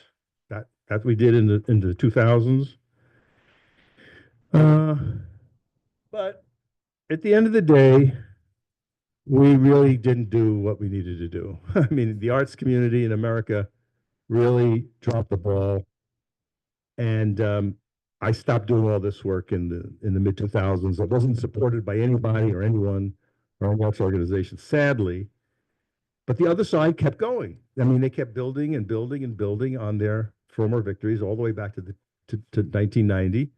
That we did in the 2000s. But at the end of the day, we really didn't do what we needed to do. I mean, the arts community in America really dropped the ball. And I stopped doing all this work in the mid 2000s. It wasn't supported by anybody or anyone or any arts organization, sadly. But the other side kept going. I mean, they kept building and building and building on their former victories all the way back to 1990.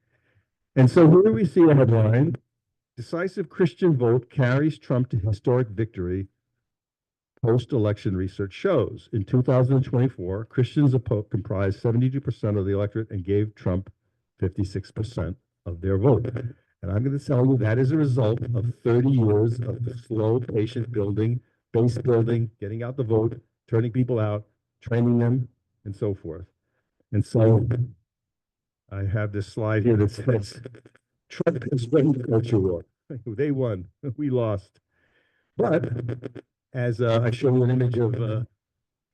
And so here we see a headline: decisive Christian vote carries Trump to historic victory. Post-election research shows. In 2024, Christians comprised 72% of the electorate and gave Trump 56% of their vote. And I'm going to tell you that is a result of 30 years of slow, patient building, base building, getting out the vote, turning people out, training them, and so forth. And so I have this slide here that says, Trump has won the culture war. They won. We lost. But as I show you an image of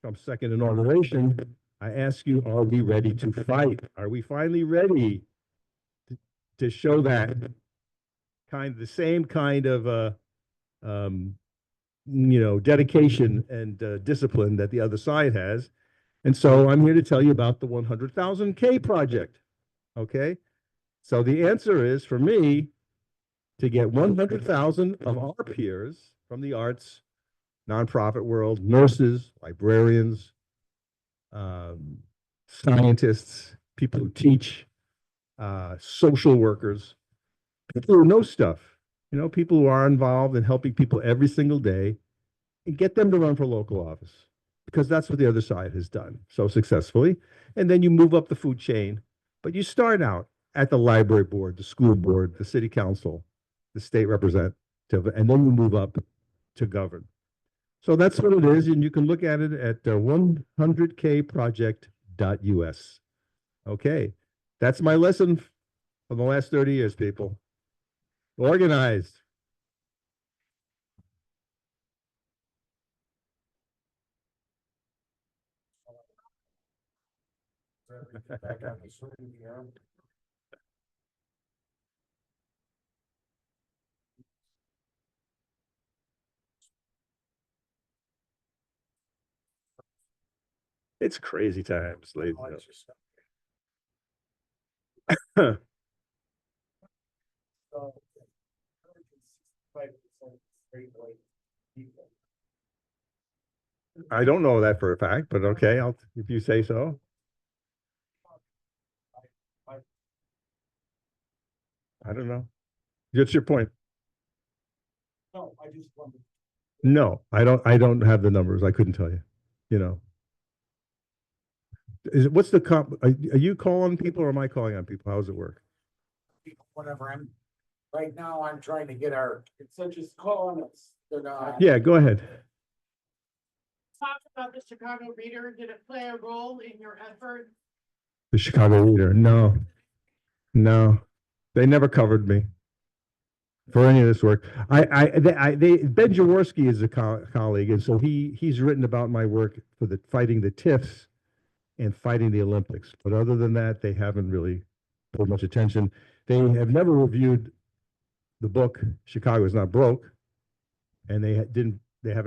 Trump's second inauguration, I ask you, are we ready to fight? Are we finally ready to show that the same kind of dedication and discipline that the other side has? And so I'm here to tell you about the 100,000K project. Okay, so the answer is, for me, to get 100,000 of our peers from the arts, nonprofit world, nurses, librarians, scientists, people who teach, social workers, people who know stuff, people who are involved in helping people every single day, and get them to run for local office, because that's what the other side has done so successfully. And then you move up the food chain, but you start out at the library board, the school board, the city council, the state representative, and then you move up to govern. So that's what it is, and you can look at it at 100kproject.us. Okay, that's my lesson for the last 30 years, people. Organized. It's crazy times, ladies and gentlemen. I don't know that for a fact, but okay, if you say so. I don't know. What's your point? No, I just wondered. No, I don't have the numbers. I couldn't tell you, you know. What's the comp? Are you calling people or am I calling on people? How does it work? Whatever, right now I'm trying to get it's such as calling us. Yeah, go ahead. Talk about the Chicago Reader. Did it play a role in your effort? The Chicago Reader. No, they never covered me for any of this work. Ben Jaworski is a colleague, and so he's written about my work for the fighting the TIFs and fighting the Olympics. But other than that, they haven't really paid much attention. They have never reviewed the book Chicago is Not Broke, and they haven't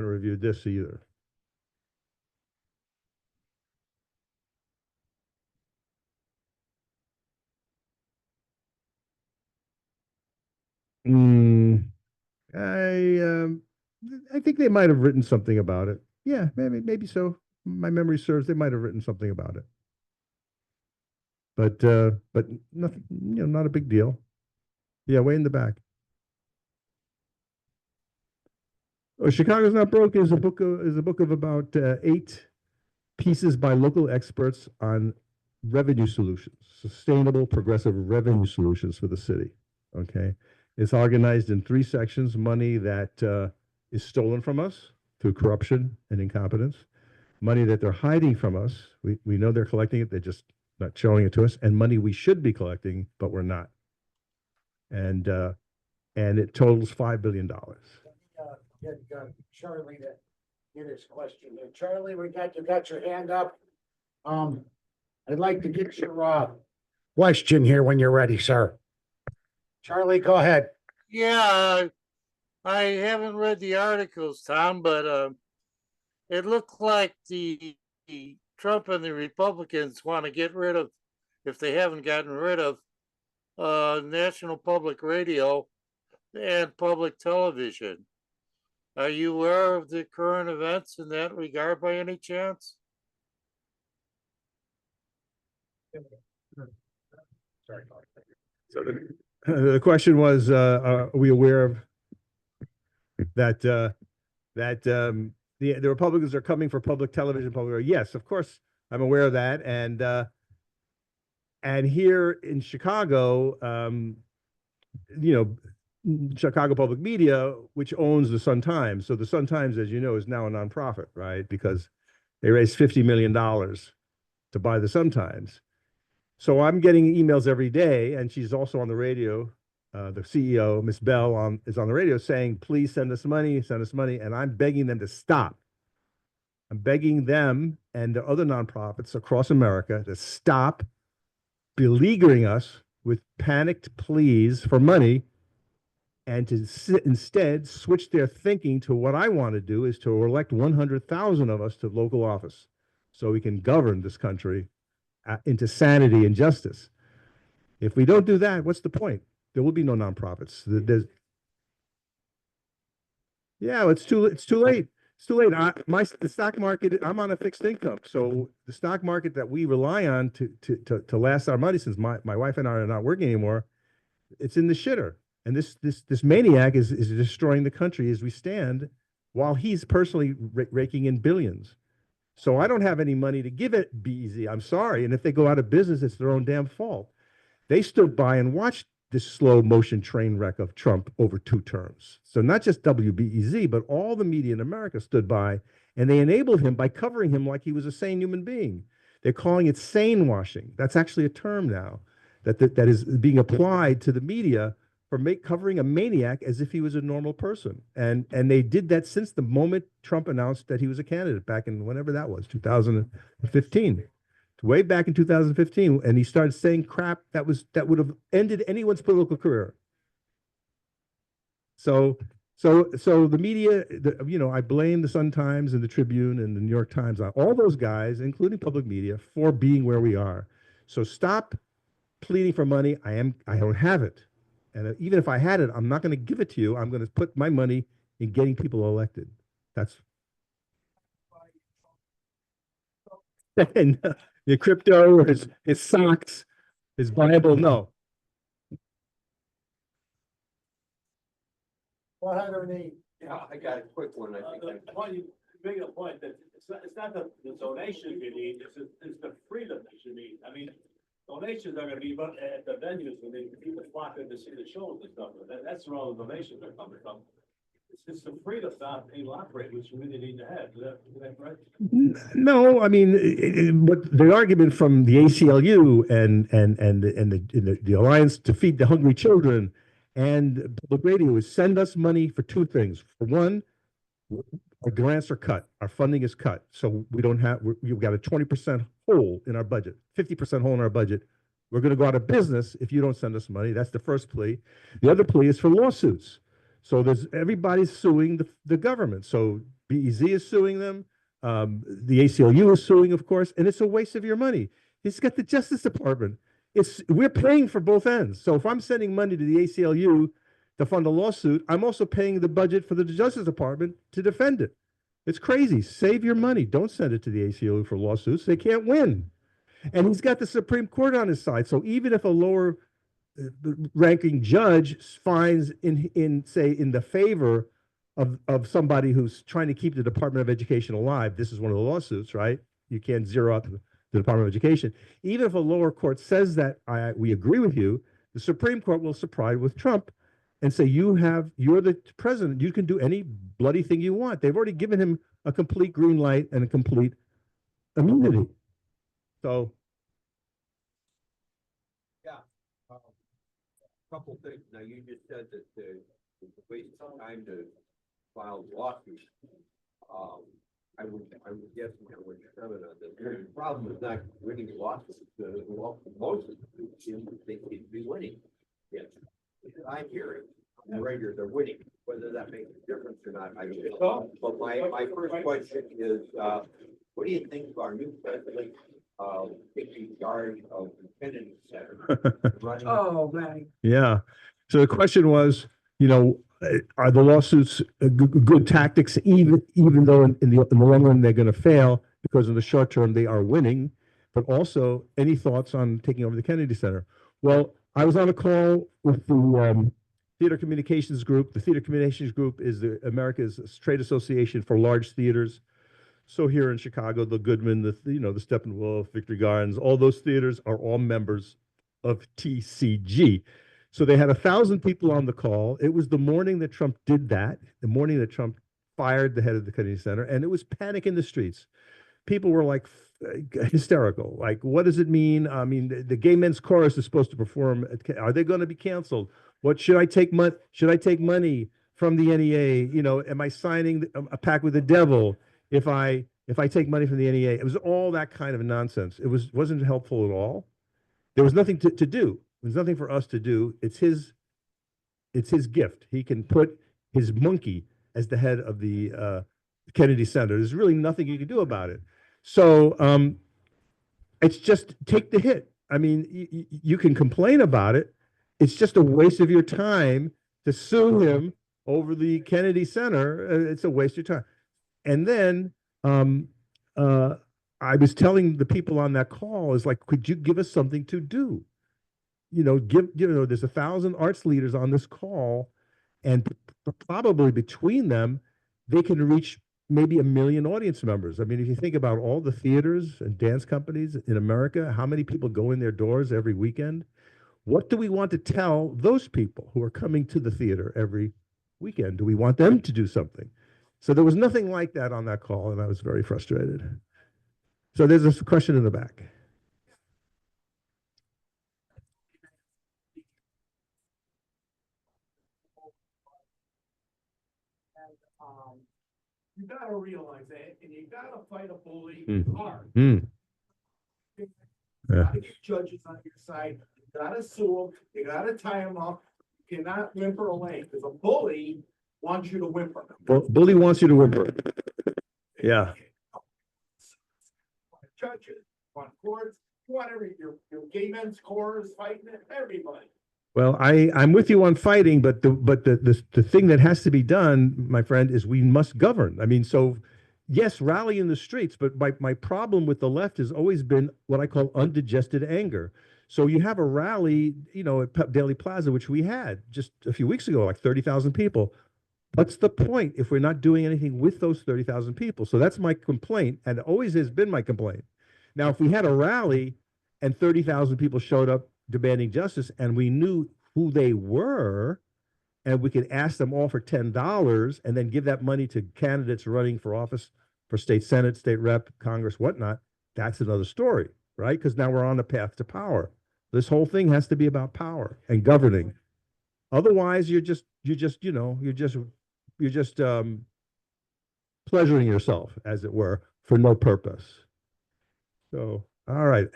reviewed this either. I think they might have written something about it. Yeah, maybe so. My memory serves, they might have written something about it. But nothing, not a big deal. Yeah, way in the back. Oh, Chicago's Not Broke is a book of about 8 pieces by local experts on revenue solutions, sustainable progressive revenue solutions for the city. Okay. It's organized in 3 sections: money that is stolen from us through corruption and incompetence, money that they're hiding from us. We know they're collecting it, they're just not showing it to us, and money we should be collecting, but we're not. And it totals $5 billion. Get Charlie to get his question here. Charlie, you got your hand up. I'd like to get your question here when you're ready, sir. Charlie, go ahead. Yeah, I haven't read the articles, Tom, but it looked like the Trump and the Republicans want to get rid of, if they haven't gotten rid of, National Public Radio and public television. Are you aware of the current events in that regard by any chance? So the question was, are we aware of that the Republicans are coming for public television, public radio? Yes, of course, I'm aware of that. And here in Chicago, Chicago Public Media, which owns the Sun-Times. So the Sun-Times, as you know, is now a nonprofit, right? Because they raised $50 million to buy the Sun-Times. So I'm getting emails every day, and she's also on the radio. The CEO, Miss Bell, is on the radio saying, please send us money, and I'm begging them to stop. I'm begging them and the other nonprofits across America to stop beleaguering us with panicked pleas for money and to instead switch their thinking to what I want to do, is to elect 100,000 of us to local office so we can govern this country into sanity and justice. If we don't do that, what's the point? There will be no nonprofits. Yeah, it's too late. It's too late. The stock market, I'm on a fixed income. So the stock market that we rely on to last our money, since my wife and I are not working anymore, it's in the shitter. And this maniac is destroying the country as we stand, while he's personally raking in billions. So I don't have any money to give it BEZ. I'm sorry. And if they go out of business, it's their own damn fault. They stood by and watched this slow motion train wreck of Trump over 2 terms. So not just WBEZ, but all the media in America stood by, and they enabled him by covering him like he was a sane human being. They're calling it sane washing. That's actually a term now that is being applied to the media for covering a maniac as if he was a normal person. And they did that since the moment Trump announced that he was a candidate back in whenever that was, 2015. Way back in 2015, and he started saying crap that would have ended anyone's political career. So So the media, I blame the Sun Times and the Tribune and the New York Times, all those guys, including public media, for being where we are. So stop pleading for money. I don't have it. And even if I had it, I'm not going to give it to you. I'm going to put my money in getting people elected. That's and the crypto or his socks, his Bible. No. Yeah, I got a quick one, I think. You make a point that it's not the donation you need, it's the freedom that you need. I mean, donations are gonna be at the venues when people flock in to see the shows and stuff, but that's where all the donations are coming from. It's just the freedom not able to operate, which we really need to have. Is that correct? No, I mean, but the argument from the ACLU and the Alliance to Feed the Hungry Children and public radio is send us money for two things. For one, our grants are cut, our funding is cut, so we don't have. We've got a 20% hole in our budget, 50% hole in our budget. We're going to go out of business if you don't send us money. That's the first plea. The other plea is for lawsuits. So everybody's suing the government. So BEZ is suing them. The ACLU is suing, of course, and it's a waste of your money. It's got the Justice Department. We're paying for both ends. So if I'm sending money to the ACLU to fund a lawsuit, I'm also paying the budget for the Justice Department to defend it. It's crazy. Save your money. Don't send it to the ACLU for lawsuits. They can't win. And he's got the Supreme Court on his side. So even if a lower ranking judge finds in the favor of somebody who's trying to keep the Department of Education alive, this is one of the lawsuits, right? You can't zero out the Department of Education. Even if a lower court says that we agree with you, the Supreme Court will side with Trump and say you're the president. You can do any bloody thing you want. They've already given him a complete green light and a complete immunity. So. Couple things. Now, you just said that it's a waste of time to file lawsuits. I would guess, when you're coming on this, the problem is not winning lawsuits. Most of them they seem to be winning. Yes, I'm hearing the regulars are winning. Whether that makes a difference or not, I don't know. But my first question is, what do you think of our new president? Taking charge of the Kennedy Center. Oh, man. Yeah. So the question was, are the lawsuits good tactics, even though in the long run they're going to fail, because in the short term they are winning? But also, any thoughts on taking over the Kennedy Center? Well, I was on a call with the Theater Communications Group. The Theater Communications Group is America's trade association for large theaters. So here in Chicago, the Goodman, the Steppenwolf, Victory Gardens, all those theaters are all members of TCG. So they had 1,000 people on the call. It was the morning that Trump did that, the morning that Trump fired the head of the Kennedy Center, and it was panic in the streets. People were like hysterical. Like, what does it mean? I mean, the Gay Men's Chorus is supposed to perform. Are they going to be canceled? What should I take money? Should I take money from the NEA? Am I signing a pact with the devil if I take money from the NEA? It was all that kind of nonsense. It wasn't helpful at all. There was nothing to do. There's nothing for us to do. It's his gift. He can put his monkey as the head of the Kennedy Center. There's really nothing you can do about it. So it's just take the hit. I mean, you can complain about it. It's just a waste of your time to sue him over the Kennedy Center. It's a waste of time. And then I was telling the people on that call, is like, could you give us something to do? There's 1,000 arts leaders on this call, and probably between them, they can reach maybe 1 million audience members. I mean, if you think about all the theaters and dance companies in America, how many people go in their doors every weekend? What do we want to tell those people who are coming to the theater every weekend? Do we want them to do something? So there was nothing like that on that call, and I was very frustrated. So there's a question in the back. You gotta realize that, and you gotta fight a bully hard. Mm. You Yeah. gotta get judges on your side, you gotta sue them, you gotta tie them up, you cannot whimper away, because a bully wants you to whimper. Bully wants you to whimper. Yeah. Judges, on courts, you want your gay men's chorus fighting everybody. Well, I'm with you on fighting, but the thing that has to be done, my friend, is we must govern. I mean, so yes, rally in the streets, but my problem with the left has always been what I call undigested anger. So you have a rally, you know, at Daily Plaza, which we had just a few weeks ago, like 30,000 people. What's the point if we're not doing anything with those 30,000 people? So that's my complaint, and it always has been my complaint. Now, if we had a rally and 30,000 people showed up demanding justice and we knew who they were, and we could ask them all for $10 and then give that money to candidates running for office, for state senate, state rep, Congress, whatnot, that's another story, right? Because now we're on the path to power. This whole thing has to be about power and governing. Otherwise, you're just pleasuring yourself, as it were, for no purpose. So, all right.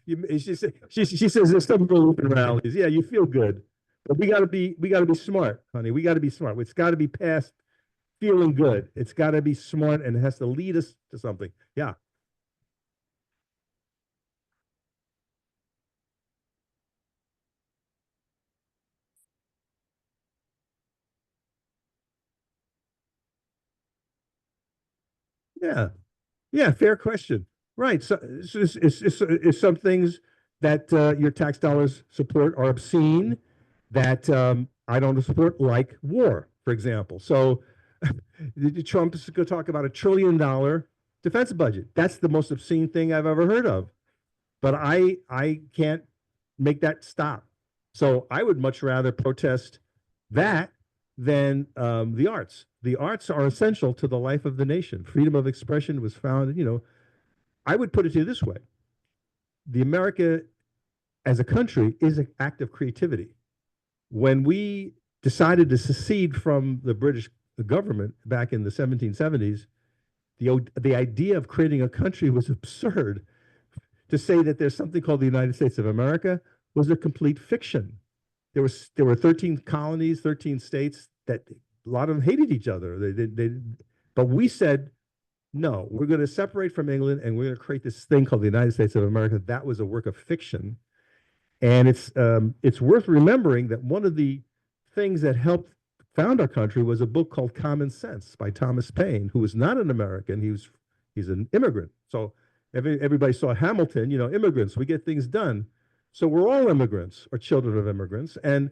She says there's something for open rallies. Yeah, you feel good, but we got to be smart, honey. We got to be smart. It's got to be past feeling good. It's got to be smart, and it has to lead us to something. Yeah. Yeah. Yeah, fair question. Right. So it's some things that your tax dollars support are obscene that I don't support, like war, for example. So Trump is going to talk about $1 trillion defense budget. That's the most obscene thing I've ever heard of. But I can't make that stop. So I would much rather protest that than the arts. The arts are essential to the life of the nation. Freedom of expression was found, you know, I would put it to you this way. The America as a country is an act of creativity. When we decided to secede from the British government back in the 1770s, the idea of creating a country was absurd. To say that there's something called the United States of America was a complete fiction. There were 13 colonies, 13 states that a lot of them hated each other. But we said, no, we're going to separate from England and we're going to create this thing called the United States of America. That was a work of fiction. And it's worth remembering that one of the things that helped found our country was a book called Common Sense by Thomas Paine, who was not an American. He's an immigrant. So everybody saw Hamilton, you know, immigrants, we get things done. So we're all immigrants or children of immigrants. And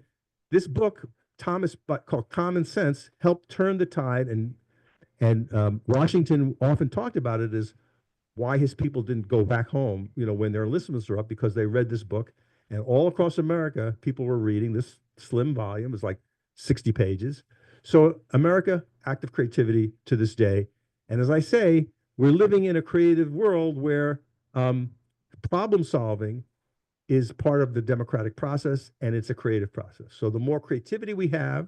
this book, called Common Sense, helped turn the tide. And Washington often talked about it as why his people didn't go back home, you know, when their enlistments were up, because they read this book. And all across America, people were reading this slim volume. It was like 60 pages. So America, act of creativity to this day. And as I say, we're living in a creative world where problem solving is part of the democratic process, and it's a creative process. So the more creativity we have,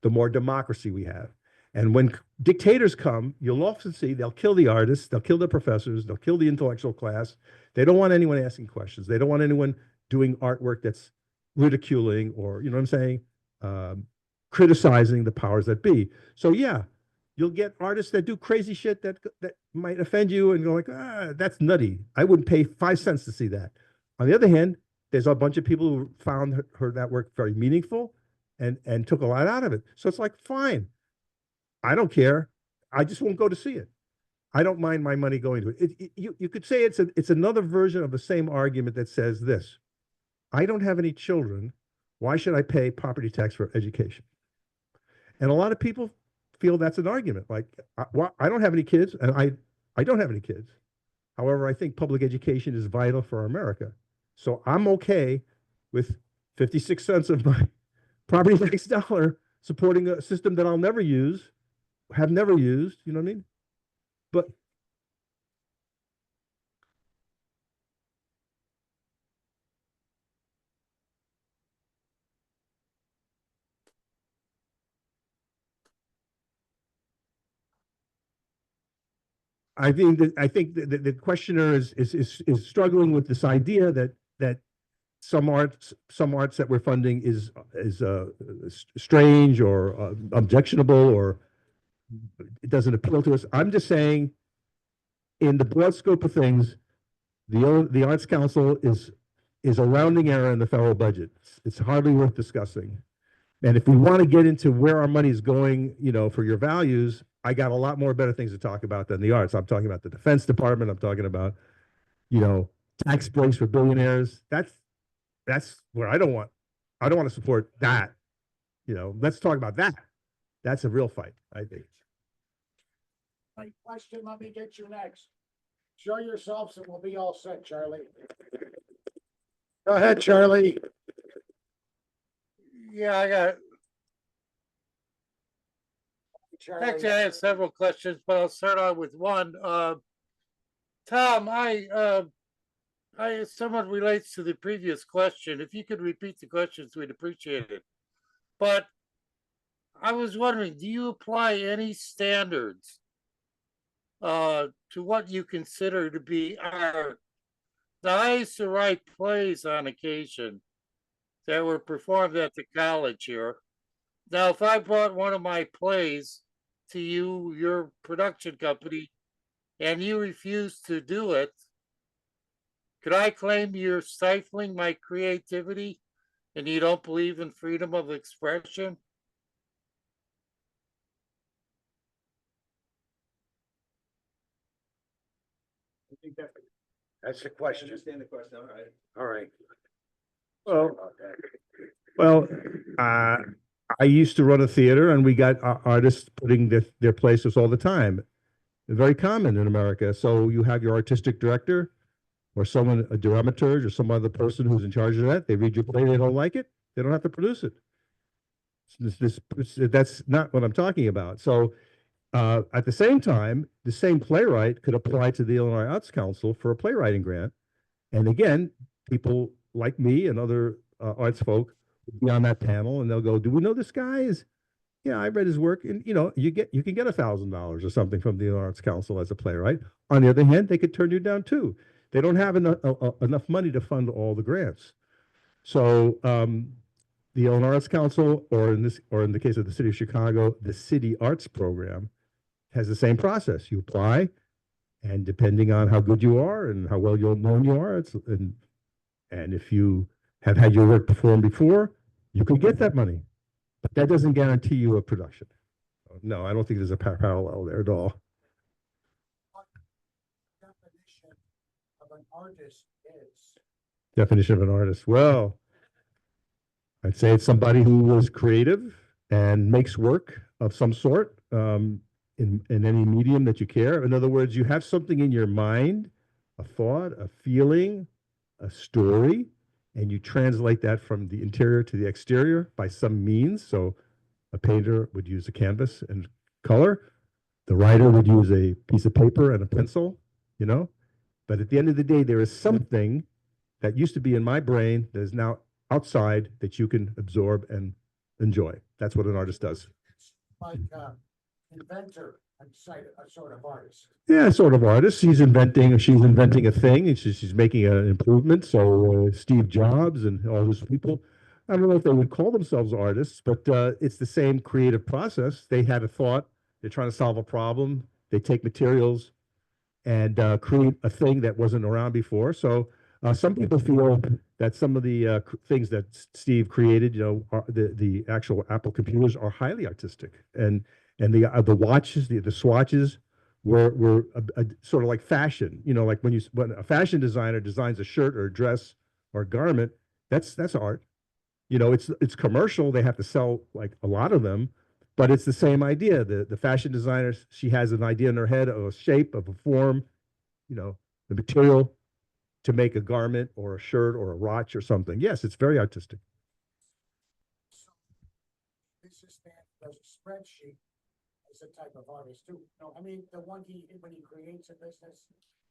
the more democracy we have. And when dictators come, you'll often see they'll kill the artists, they'll kill the professors, they'll kill the intellectual class. They don't want anyone asking questions. They don't want anyone doing artwork that's ridiculing or, you know what I'm saying, criticizing the powers that be. So yeah, you'll get artists that do crazy shit that might offend you and go like, that's nutty. I wouldn't pay 5 cents to see that. On the other hand, there's a bunch of people who found her that work very meaningful and took a lot out of it. So it's like, fine, I don't care. I just won't go to see it. I don't mind my money going to it. You could say it's another version of the same argument that says this: I don't have any children. Why should I pay property tax for education? And a lot of people feel that's an argument. Like, I don't have any kids, and I don't have any kids. However, I think public education is vital for America. So I'm okay with 56 cents of my property tax dollar supporting a system that I'll never use, have never used, you know what I mean? But I think that the questioner is struggling with this idea that some arts that we're funding is strange or objectionable or it doesn't appeal to us. I'm just saying, in the broad scope of things, the Arts Council is a rounding error in the federal budget. It's hardly worth discussing. And if we want to get into where our money is going, for your values, I got a lot more better things to talk about than the arts. I'm talking about the Defense Department. I'm talking about, tax breaks for billionaires. That's where I don't want to support that. Let's talk about that. That's a real fight, I think. My question, let me get you next. Show yourselves and we'll be all set, Charlie. Go ahead, Charlie. Yeah, I got, Charlie. actually, I have several questions, but I'll start out with one. Tom, I somewhat relates to the previous question. If you could repeat the questions, we'd appreciate it. But I was wondering, do you apply any standards to what you consider to be art? Now, I used to write plays on occasion that were performed at the college here. Now, if I brought one of my plays to you, your production company, and you refused to do it, could I claim you're stifling my creativity and you don't believe in freedom of expression? I think that's the question. I understand the question, all right. All right. Well, I used to run a theater, and we got artists putting their places all the time. Very common in America. So you have your artistic director, or someone, a dramaturge, or some other person who's in charge of that. They read your play, they don't like it, they don't have to produce it. That's not what I'm talking about. So at the same time, the same playwright could apply to the Illinois Arts Council for a playwriting grant. And again, people like me and other arts folk would be on that panel, and they'll go, "Do we know this guy?" Yeah, I read his work, and you can get $1,000 or something from the Arts Council as a playwright. On the other hand, they could turn you down too. They don't have enough money to fund all the grants. So the Illinois Arts Council, or in the case of the city of Chicago, the City Arts Program, has the same process. You apply, and depending on how good you are and how well known you are, and if you have had your work performed before, you could get that money. But that doesn't guarantee you a production. No, I don't think there's a parallel there at all. Definition of an artist is. Definition of an artist. Well, I'd say it's somebody who was creative and makes work of some sort in any medium that you care. In other words, you have something in your mind, a thought, a feeling, a story, and you translate that from the interior to the exterior by some means. So a painter would use a canvas and color. The writer would use a piece of paper and a pencil, But at the end of the day, there is something that used to be in my brain that is now outside that you can absorb and enjoy. That's what an artist does. Like inventor, a sort of artist. Yeah, sort of artist. She's inventing a thing, and she's making an improvement. So Steve Jobs and all those people, I don't know if they would call themselves artists, but it's the same creative process. They had a thought. They're trying to solve a problem. They take materials and create a thing that wasn't around before. So some people feel that some of the things that Steve created, the actual Apple computers, are highly artistic, and the watches, the swatches were sort of like fashion. Like when a fashion designer designs a shirt or a dress or a garment, that's art. It's commercial. They have to sell like a lot of them, but it's the same idea. The fashion designer, she has an idea in her head of a shape, of a form, the material to make a garment or a shirt or a watch or something. Yes, it's very artistic. This is that does a spreadsheet is a type of artist too. No, I mean the one when he creates a business,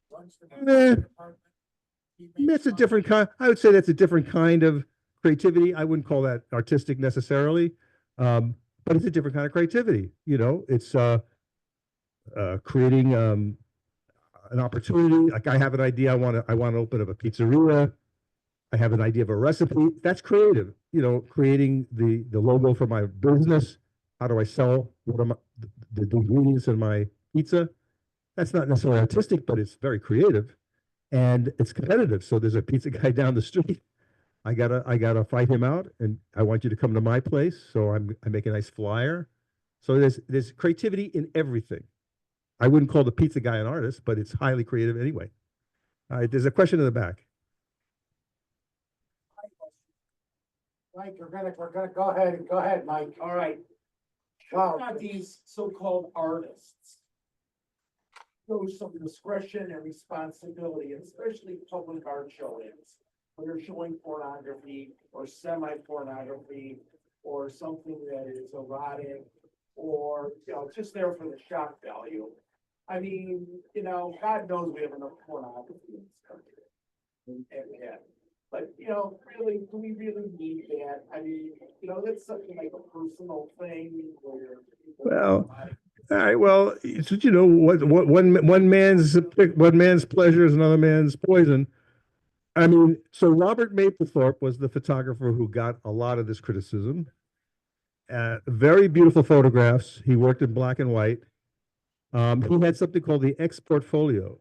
runs the department. It's a different kind. I would say that's a different kind of creativity. I wouldn't call that artistic necessarily, but it's a different kind of creativity. It's creating an opportunity. Like I have an idea. I want to open up a pizzeria. I have an idea of a recipe. That's creative. You know, creating the logo for my business. How do I sell what are the ingredients in my pizza? That's not necessarily artistic, but it's very creative and it's competitive. So there's a pizza guy down the street. I gotta fight him out, and I want you to come to my place. So I make a nice flyer. So there's creativity in everything. I wouldn't call the pizza guy an artist, but it's highly creative anyway. All right, there's a question in the back. Mike, we're gonna go ahead, Mike. All right. Wow. How about these so-called artists? Show some discretion and responsibility, and especially public art showings. When they're showing pornography or semi-pornography or something that is erotic or, just there for the shock value. I mean, God knows we have enough pornography in this country. And we have. But, really, do we really need that? I mean, that's something like a personal thing where. Well, all right. Well, what one man's pleasure is another man's poison. I mean, so Robert Mapplethorpe was the photographer who got a lot of this criticism. Very beautiful photographs. He worked in black and white. He had something called the X portfolio.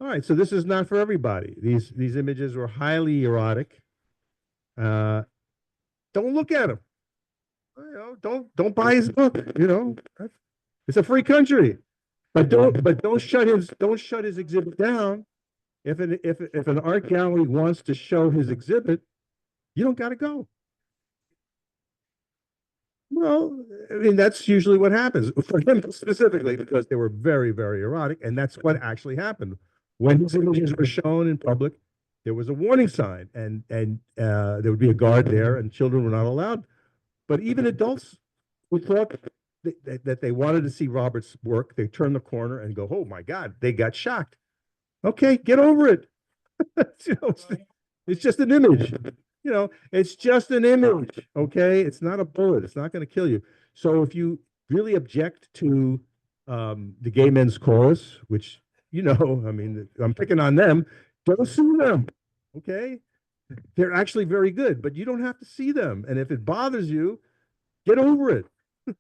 All right, so this is not for everybody. These images were highly erotic. Don't look at them. Don't buy his book. It's a free country, but don't shut his exhibit down. If an art gallery wants to show his exhibit, you don't got to go. Well, I mean, that's usually what happens for him specifically, because they were very, very erotic, and that's what actually happened. When his images were shown in public, there was a warning sign, and there would be a guard there, and children were not allowed. But even adults who thought that they wanted to see Robert's work, they turned the corner and go, "Oh my God!" They got shocked. Okay, get over it. It's just an image. It's just an image. Okay, it's not a bullet. It's not going to kill you. So if you really object to the gay men's chorus, which I mean, I'm picking on them, don't sue them. Okay, they're actually very good, but you don't have to see them. And if it bothers you, get over it,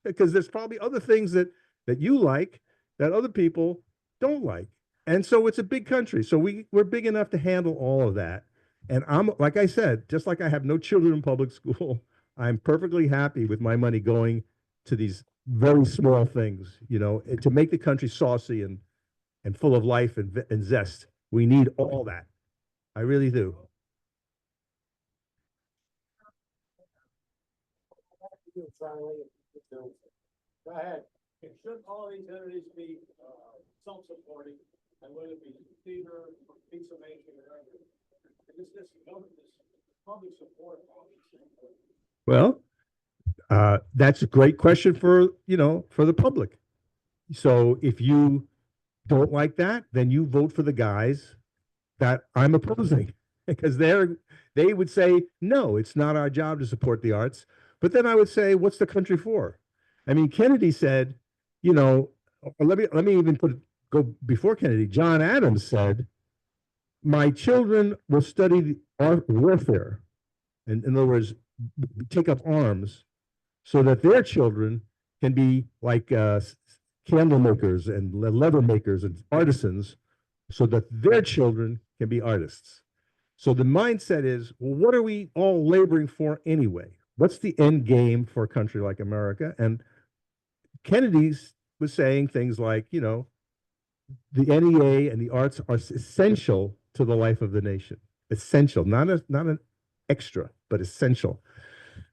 because there's probably other things that you like that other people don't like. And so it's a big country. So we're big enough to handle all of that. And like I said, just like I have no children in public school, I'm perfectly happy with my money going to these very small things, to make the country saucy and full of life and zest. We need all that. I really do. Go ahead. Should all these entities be self-supporting, and whether it be theater, pizza making, or whatever? This public support of all these things. Well, that's a great question for the public. So if you don't like that, then you vote for the guys that I'm opposing, because they would say, no, it's not our job to support the arts. But then I would say, what's the country for? I mean, Kennedy said, let me even go before Kennedy. John Adams said, my children will study warfare, and in other words, take up arms, so that their children can be like candle makers and leather makers and artisans, so that their children can be artists. So the mindset is, well, what are we all laboring for anyway? What's the end game for a country like America? And Kennedy was saying things like, the NEA and the arts are essential to the life of the nation. Essential, not an extra, but essential.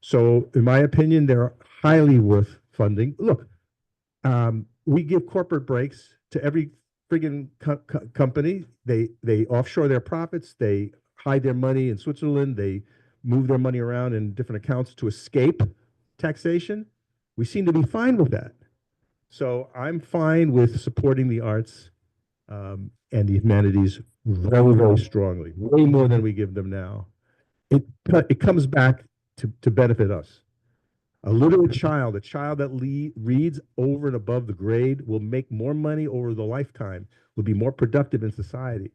So in my opinion, they're highly worth funding. Look, we give corporate breaks to every friggin' company. They offshore their profits. They hide their money in Switzerland. They move their money around in different accounts to escape taxation. We seem to be fine with that. So I'm fine with supporting the arts and the humanities very, very strongly, way more than we give them now. It comes back to benefit us. A literate child, a child that reads over and above the grade, will make more money over the lifetime, will be more productive in society,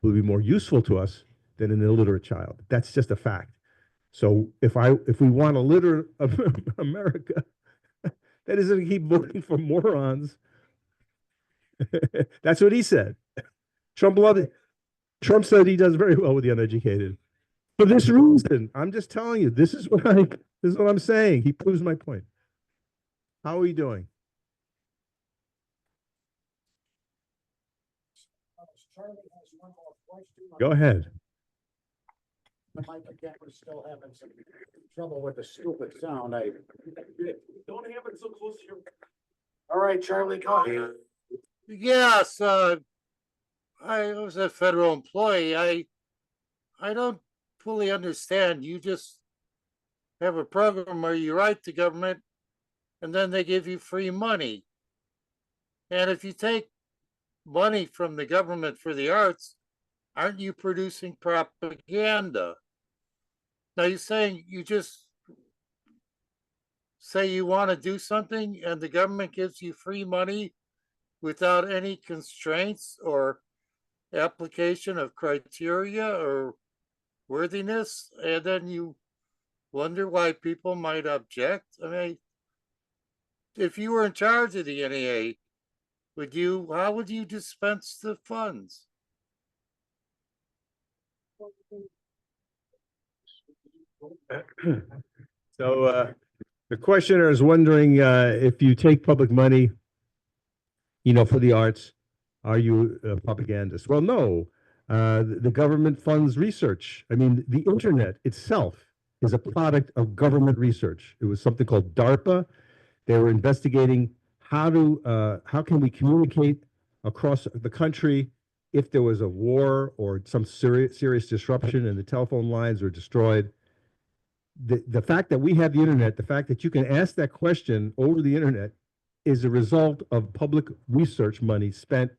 will be more useful to us than an illiterate child. That's just a fact. So if we want to litter America, that isn't to keep voting for morons. That's what he said. Trump loved it. Trump said he does very well with the uneducated. For this reason, I'm just telling you, this is what I'm saying. He proves my point. How are we doing? Charlie has one more question. Go ahead. The mic again, we're still having some trouble with the stupid sound. Don't have it so close to your. All right, Charlie, go ahead. Yes, I was a federal employee. I don't fully understand. You just have a program where you write the government and then they give you free money. And if you take money from the government for the arts, aren't you producing propaganda? Now you're saying you just say you want to do something and the government gives you free money without any constraints or application of criteria or worthiness, and then you wonder why people might object. I mean, if you were in charge of the NEA, how would you dispense the funds? So the questioner is wondering if you take public money, for the arts, are you a propagandist? Well, no. The government funds research. I mean, the internet itself is a product of government research. It was something called DARPA. They were investigating how can we communicate across the country if there was a war or some serious disruption and the telephone lines were destroyed. The fact that we have the internet, the fact that you can ask that question over the internet is a result of public research money spent,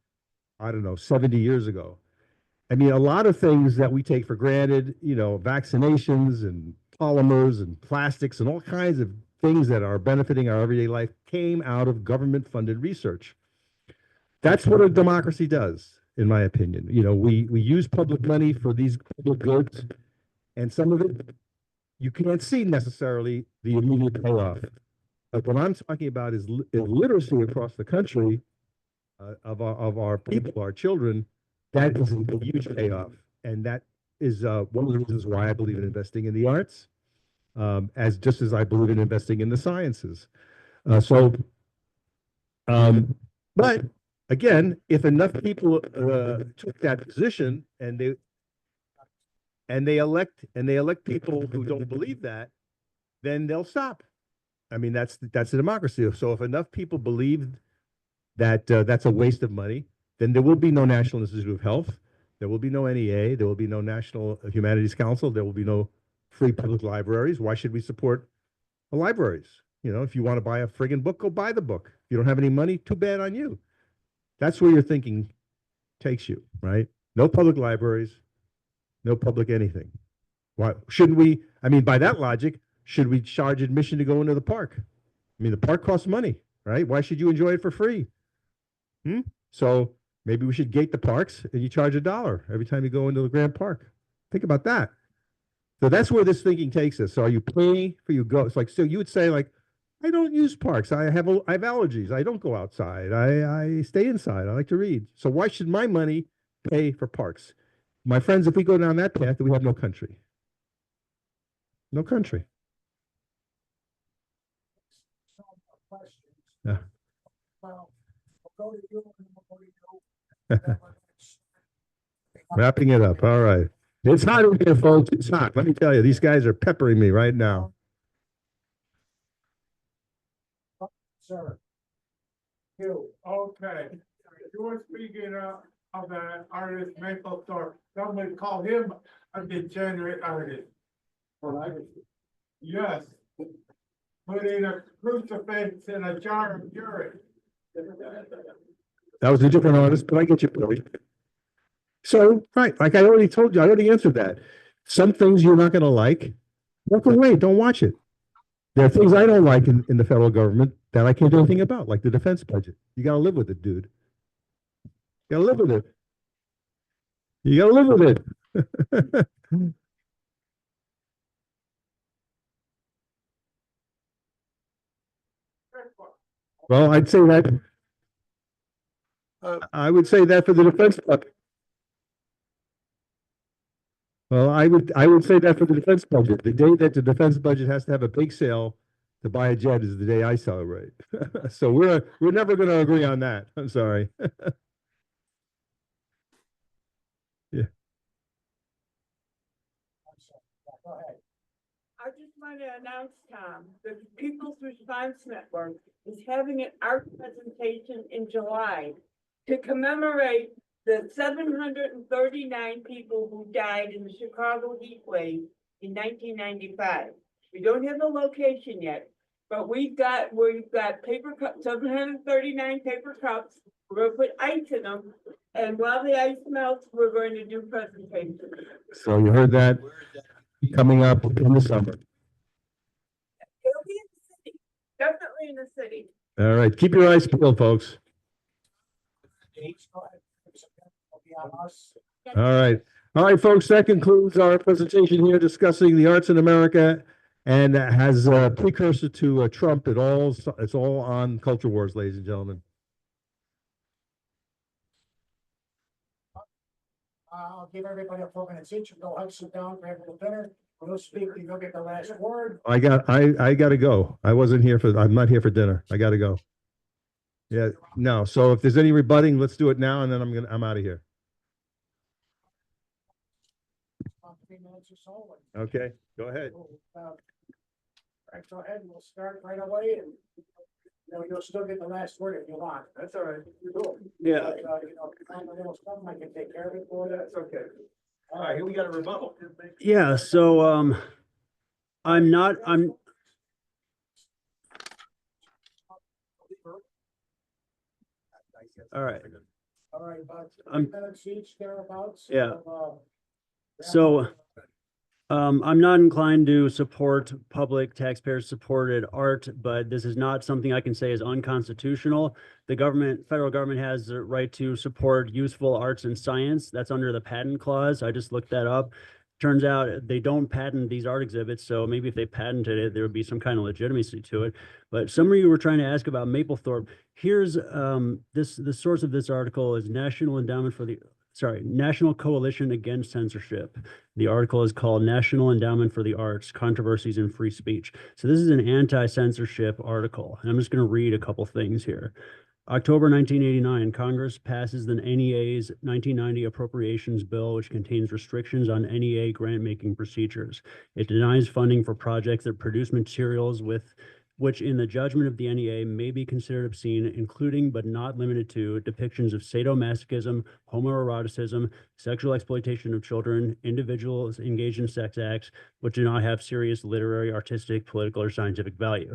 I don't know, 70 years ago. I mean, a lot of things that we take for granted, vaccinations and polymers and plastics and all kinds of things that are benefiting our everyday life came out of government-funded research. That's what a democracy does, in my opinion. We use public money for these public goods, and some of it you can't see necessarily the immediate payoff. But what I'm talking about is literacy across the country of our people, our children. That is a huge payoff, and that is one of the reasons why I believe in investing in the arts, just as I believe in investing in the sciences. But again, if enough people took that position and they elect people who don't believe that, then they'll stop. I mean, that's a democracy. So if enough people believe that that's a waste of money, then there will be no National Institute of Health. There will be no NEA. There will be no National Humanities Council. There will be no free public libraries. Why should we support the libraries? If you want to buy a friggin' book, go buy the book. If you don't have any money, too bad on you. That's where your thinking takes you, right? No public libraries, no public anything. Why shouldn't we? I mean, by that logic, should we charge admission to go into the park? I mean, the park costs money, right? Why should you enjoy it for free? So maybe we should gate the parks and you charge $1 every time you go into the Grand Park. Think about that. So that's where this thinking takes us. So are you paying for your go? It's like, so you would say like, I don't use parks. I have allergies. I don't go outside. I stay inside. I like to read. So why should my money pay for parks? My friends, if we go down that path, we have no country. No country. Yeah. Wrapping it up. All right. It's hot in here, folks. It's hot. Let me tell you, these guys are peppering me right now. Sir. You, okay. You were speaking of an artist, Maple Thorpe. Somebody call him a degenerate artist. Yes. Putting a crucifix in a jar of urine. That was a different artist, but I get you, Billy. So, right, like I already told you, I already answered that. Some things you're not going to like. Walk away. Don't watch it. There are things I don't like in the federal government that I can't do anything about, like the defense budget. You got to live with it, dude. You got to live with it. You got to live with it. Well, I'd say that, Uh, I would say that for the defense budget. Well, I would say that for the defense budget. The day that the defense budget has to have a big sale to buy a jet is the day I celebrate. So we're never going to agree on that. I'm sorry. Yeah. I just want to announce, Tom, the People's Response Network is having an art presentation in July to commemorate the 739 people who died in the Chicago heat wave in 1995. We don't have a location yet, but we've got paper cups, 739 paper cups. We're gonna put ice in them, and while the ice melts, we're going to do presentations. So you heard that coming up in the summer. It'll be in the city, definitely in the city. All right. Keep your eyes peeled, folks. All right. All right, folks, that concludes our presentation here discussing the arts in America and has a precursor to Trump. It's all on Culture Wars, ladies and gentlemen. I'll give everybody a 4 minutes each. Go have sit down, grab a little dinner. We'll speak, you'll get the last word. I gotta go. I'm not here for dinner. I gotta go. Yeah, no. So if there's any rebutting, let's do it now, and then I'm out of here. 3 minutes or so. Okay, go ahead. Right, go ahead, we'll start right away, and you'll still get the last word if you want. That's all right. Cool. Yeah. But, find a little something, I can take care of it for you. That's okay. All right, here we got a rebuttal. Yeah, so I'm all right. All right, about 3 I'm- minutes each, thereabouts. Yeah. of, So I'm not inclined to support public taxpayer supported art, but this is not something I can say is unconstitutional. The federal government has the right to support useful arts and science. That's under the patent clause. I just looked that up. Turns out they don't patent these art exhibits, so maybe if they patented it, there would be some kind of legitimacy to it. But some of you were trying to ask about Mapplethorpe. Here's the source of this article is National Coalition Against Censorship. The article is called National Endowment for the Arts, Controversies in Free Speech. So this is an anti-censorship article. And I'm just going to read a couple things here. October 1989, Congress passes the NEA's 1990 Appropriations Bill, which contains restrictions on NEA grant-making procedures. It denies funding for projects that produce materials which in the judgment of the NEA may be considered obscene, including but not limited to depictions of sadomasochism, homoeroticism, sexual exploitation of children, individuals engaged in sex acts, which do not have serious literary, artistic, political, or scientific value.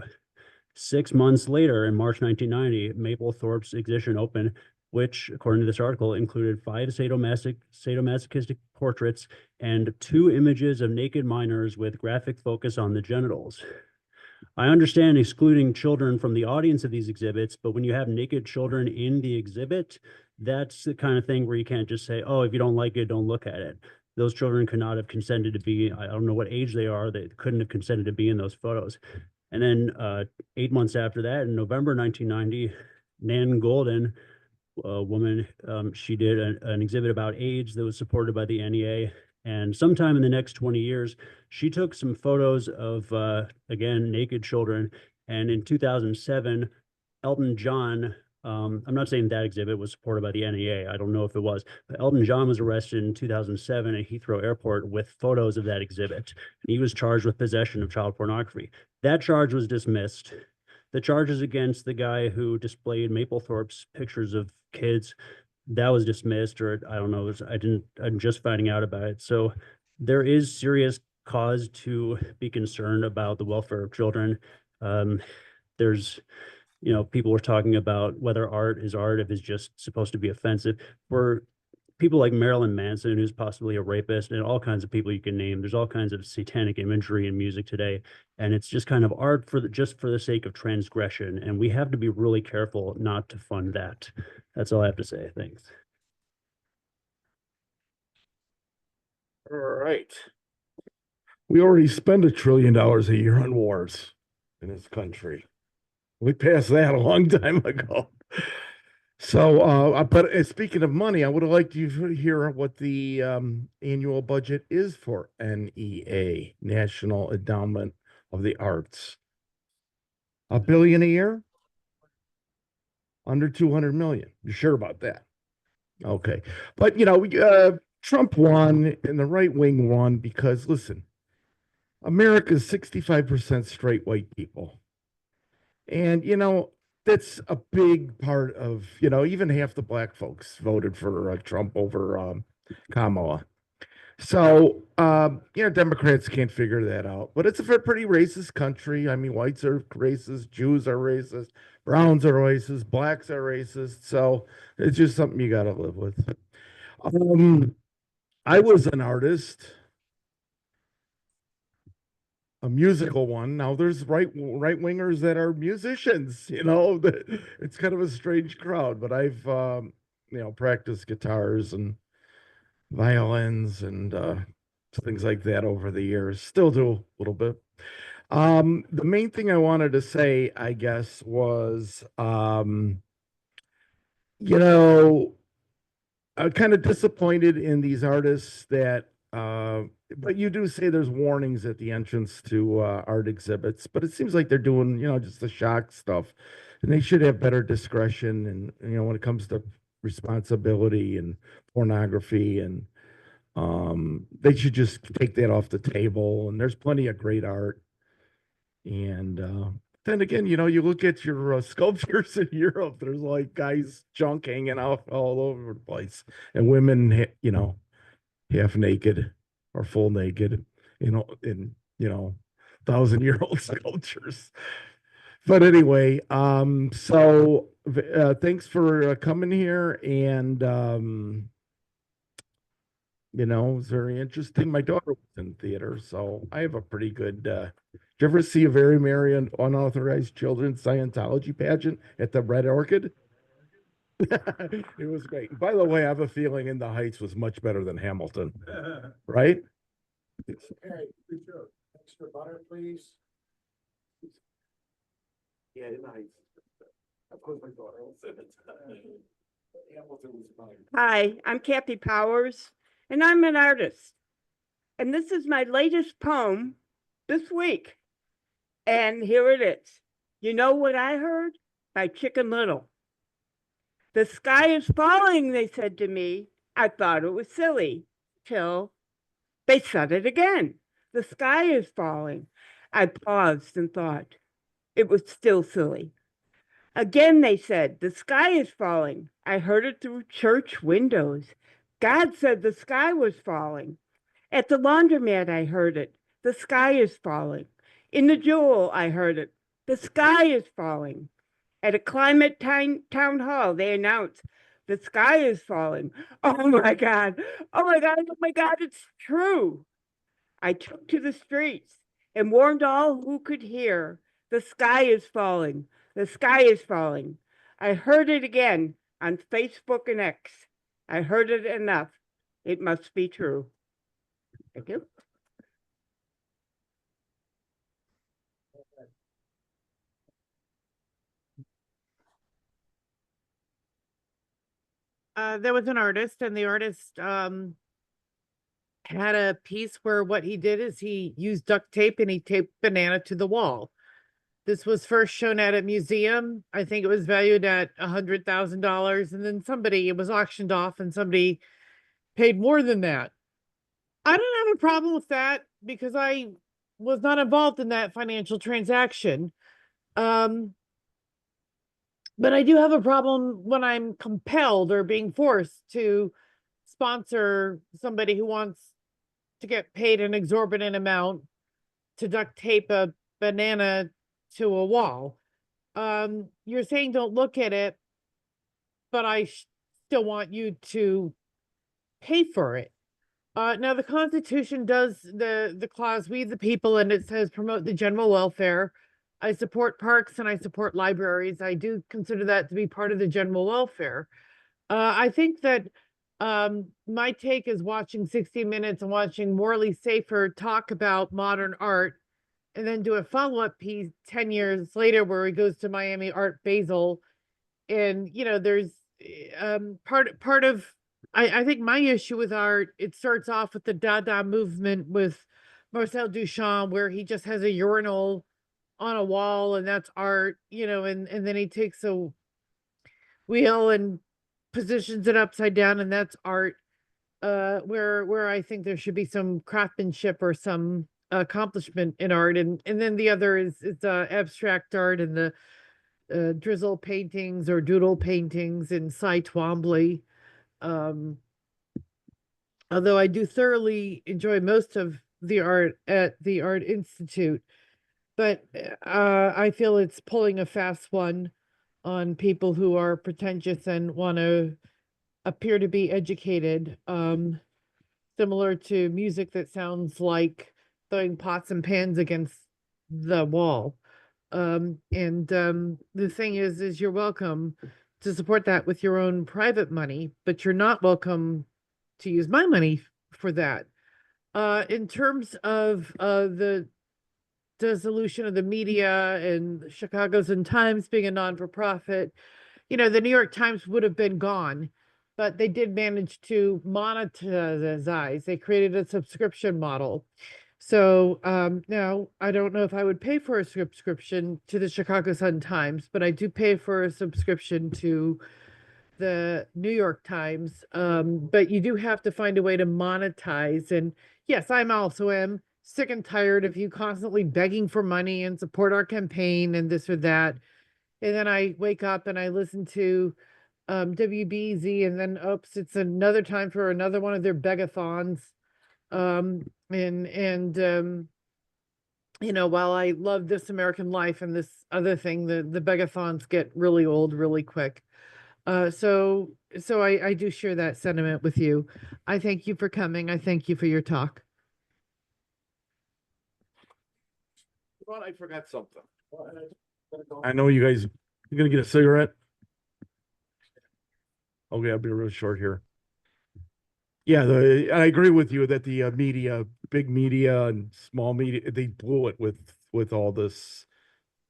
6 months later, in March 1990, Mapplethorpe's exhibition opened, which, according to this article, included 5 sadomasochistic portraits and 2 images of naked minors with graphic focus on the genitals. I understand excluding children from the audience of these exhibits, but when you have naked children in the exhibit, that's the kind of thing where you can't just say, oh, if you don't like it, don't look at it. Those children could not have consented to be, I don't know what age they are, they couldn't have consented to be in those photos. And then 8 months after that, in November 1990, Nan Golden, a woman, she did an exhibit about AIDS that was supported by the NEA. And sometime in the next 20 years, she took some photos of, again, naked children. And in 2007, Elton John, I'm not saying that exhibit was supported by the NEA. I don't know if it was, but Elton John was arrested in 2007 at Heathrow Airport with photos of that exhibit. And he was charged with possession of child pornography. That charge was dismissed. The charges against the guy who displayed Mapplethorpe's pictures of kids, that was dismissed, or I don't know, I'm just finding out about it. So there is serious cause to be concerned about the welfare of children. There's, people were talking about whether art is art if it's just supposed to be offensive. For people like Marilyn Manson, who's possibly a rapist, and all kinds of people you can name, there's all kinds of satanic imagery in music today. And it's just kind of art just for the sake of transgression. And we have to be really careful not to fund that. That's all I have to say. Thanks. All right. We already spend $1 trillion a year on wars in this country. We passed that a long time ago. So, but speaking of money, I would have liked you to hear what the annual budget is for NEA, National Endowment of the Arts. $1 billion a year? Under 200 million. You sure about that? Okay. But, Trump won and the right wing won because, listen, America's 65% straight white people. And, that's a big part of, even half the black folks voted for Trump over Kamala. So, Democrats can't figure that out. But it's a pretty racist country. I mean, whites are racist, Jews are racist, browns are racist, blacks are racist. So it's just something you got to live with. I was an artist, a musical one. Now there's right wingers that are musicians, it's kind of a strange crowd, but I've practiced guitars and violins and things like that over the years. Still do a little bit. The main thing I wanted to say, I guess, was I'm kind of disappointed in these artists that but you do say there's warnings at the entrance to art exhibits, but it seems like they're doing, just the shock stuff. And they should have better discretion and, when it comes to responsibility and pornography and they should just take that off the table. And there's plenty of great art. And then again, you look at your sculptures in Europe, there's like guys junk hanging out all over the place and women, half naked or full naked, in 1,000-year-old sculptures. But anyway, so thanks for coming here. And, it's very interesting. My daughter was in theater, so I have a pretty good. Did you ever see a Very Merry and Unauthorized Children Scientology pageant at the Red Orchid? It was great. By the way, I have a feeling In the Heights was much better than Hamilton, right? Hey, sure. Extra butter, please. Yeah, In the Heights. Of course, my daughter will say it. Hamilton was mine. Hi, I'm Kathy Powers, and I'm an artist. And this is my latest poem this week. And here it is. You know what I heard? By Chicken Little. The sky is falling, they said to me. I thought it was silly, till they said it again. The sky is falling. I paused and thought it was still silly. Again, they said, the sky is falling. I heard it through church windows. God said the sky was falling. At the laundromat, I heard it. The sky is falling. In the Jewel, I heard it. The sky is falling. At a climate town hall, they announced, the sky is falling. Oh my God. Oh my God. Oh my God. It's true. I took to the streets and warned all who could hear, the sky is falling. The sky is falling. I heard it again on Facebook and X. I heard it enough. It must be true. Thank you. There was an artist, and the artist had a piece where what he did is he used duct tape and he taped banana to the wall. This was first shown at a museum. I think it was valued at $100,000, and then it was auctioned off, and somebody paid more than that. I don't have a problem with that because I was not involved in that financial transaction. But I do have a problem when I'm compelled or being forced to sponsor somebody who wants to get paid an exorbitant amount to duct tape a banana to a wall. You're saying don't look at it, but I still want you to pay for it. Now the Constitution does the clause, we the people, and it says promote the general welfare. I support parks and I support libraries. I do consider that to be part of the general welfare. I think that My take is watching 60 Minutes and watching Morley Safer talk about modern art and then do a follow-up piece 10 years later where he goes to Miami Art Basel. And, there's part of, I think my issue with art, it starts off with the Dada movement with Marcel Duchamp, where he just has a urinal on a wall and that's art, and then he takes a wheel and positions it upside down and that's art. Where I think there should be some craftsmanship or some accomplishment in art, and then the other is abstract art and the drizzle paintings or doodle paintings in Cy Twombly. Um, Although I do thoroughly enjoy most of the art at the Art Institute, but I feel it's pulling a fast one on people who are pretentious and want to appear to be educated. Similar to music that sounds like throwing pots and pans against the wall. The thing is you're welcome to support that with your own private money, but you're not welcome to use my money for that. In terms of the dissolution of the media and Chicago's and Times being a non-for-profit, the New York Times would have been gone, but they did manage to monetize. They created a subscription model. So now I don't know if I would pay for a subscription to the Chicago Sun-Times, but I do pay for a subscription to the New York Times. But you do have to find a way to monetize. And yes, I'm also am sick and tired of you constantly begging for money and support our campaign and this or that. And then I wake up and I listen to WBZ, and then oops, it's another time for another one of their begathons. While I love This American Life and this other thing, the begathons get really old really quick. So I do share that sentiment with you. I thank you for coming. I thank you for your talk. Well, I forgot something. I know you guys, you're gonna get a cigarette? Okay, I'll be real short here. Yeah, I agree with you that the media, big media and small media, they blew it with all this.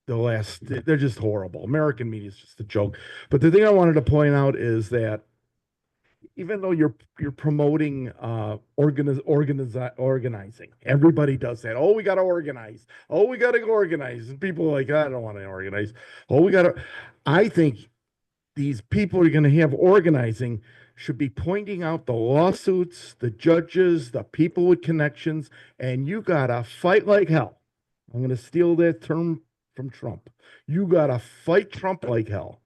They're just horrible. American media is just a joke. But the thing I wanted to point out is that even though you're promoting organizing, everybody does that. Oh, we got to organize. Oh, we got to organize. And people are like, I don't want to organize. Oh, we got to. I think these people are going to have organizing should be pointing out the lawsuits, the judges, the people with connections, and you got to fight like hell. I'm going to steal that term from Trump. You got to fight Trump like hell.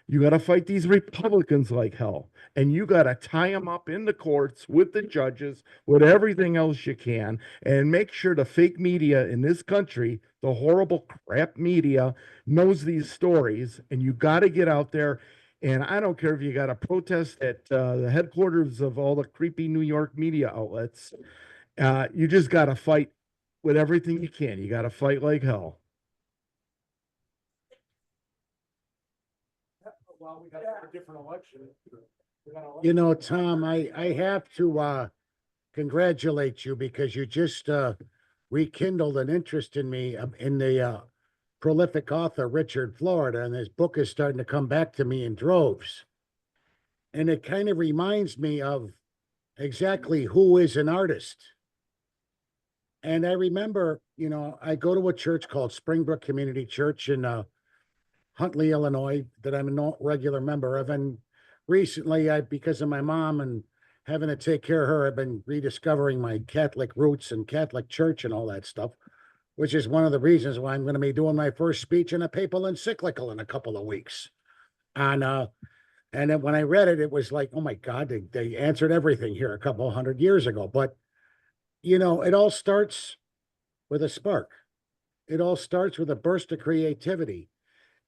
You got to fight these Republicans like hell. And you got to tie them up in the courts with the judges, with everything else you can, and make sure the fake media in this country, the horrible crap media, knows these stories. And you got to get out there. And I don't care if you got to protest at the headquarters of all the creepy New York media outlets. You just got to fight with everything you can. You got to fight like hell. Well, we got a different election. Tom, I have to congratulate you because you just rekindled an interest in me in the prolific author Richard Florida, and his book is starting to come back to me in droves. And it kind of reminds me of exactly who is an artist. And I remember, I go to a church called Springbrook Community Church in Huntley, Illinois, that I'm a regular member of. And recently, because of my mom and having to take care of her, I've been rediscovering my Catholic roots and Catholic church and all that stuff, which is one of the reasons why I'm going to be doing my first speech in a papal encyclical in a couple of weeks. And then when I read it, it was like, oh my God, they answered everything here a couple 100 years ago. But, it all starts with a spark. It all starts with a burst of creativity.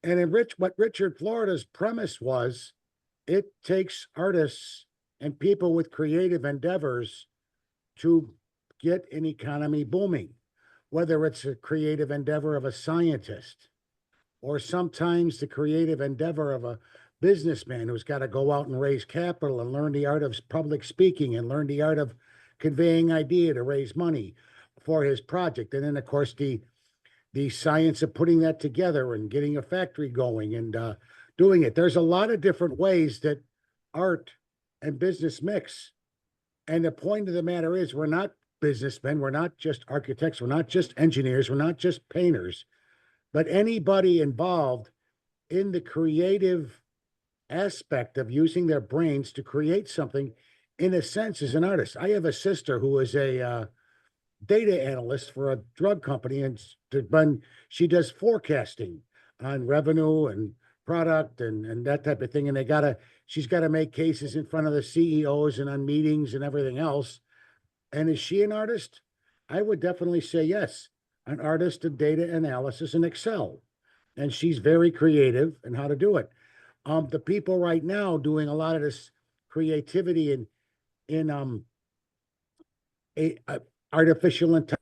And what Richard Florida's premise was, it takes artists and people with creative endeavors to get an economy booming, whether it's a creative endeavor of a scientist or sometimes the creative endeavor of a businessman who's got to go out and raise capital and learn the art of public speaking and learn the art of conveying idea to raise money for his project. And then, of course, the science of putting that together and getting a factory going and doing it. There's a lot of different ways that art and business mix. And the point of the matter is, we're not businessmen, we're not just architects, we're not just engineers, we're not just painters, but anybody involved in the creative aspect of using their brains to create something, in a sense, is an artist. I have a sister who is a data analyst for a drug company, and when she does forecasting on revenue and product and that type of thing. And she's got to make cases in front of the CEOs and on meetings and everything else. And is she an artist? I would definitely say yes, an artist of data analysis and Excel. And she's very creative in how to do it. The people right now doing a lot of this creativity in artificial intelligence.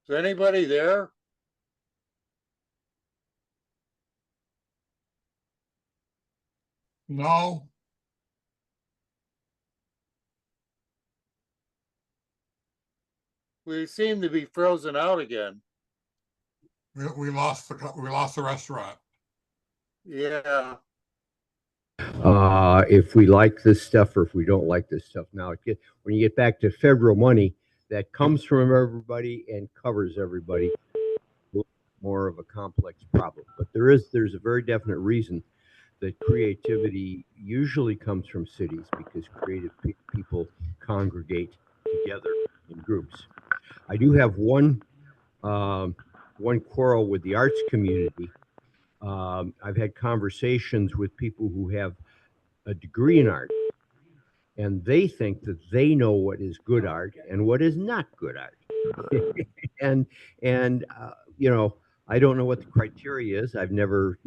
Is anybody there? No. We seem to be frozen out again. We lost the restaurant. Yeah. If we like this stuff or if we don't like this stuff. Now, when you get back to federal money that comes from everybody and covers everybody, more of a complex problem. But there's a very definite reason that creativity usually comes from cities because creative people congregate together in groups. I do have one quarrel with the arts community. I've had conversations with people who have a degree in art, and they think that they know what is good art and what is not good art. and you know, I don't know what the criteria is. I've never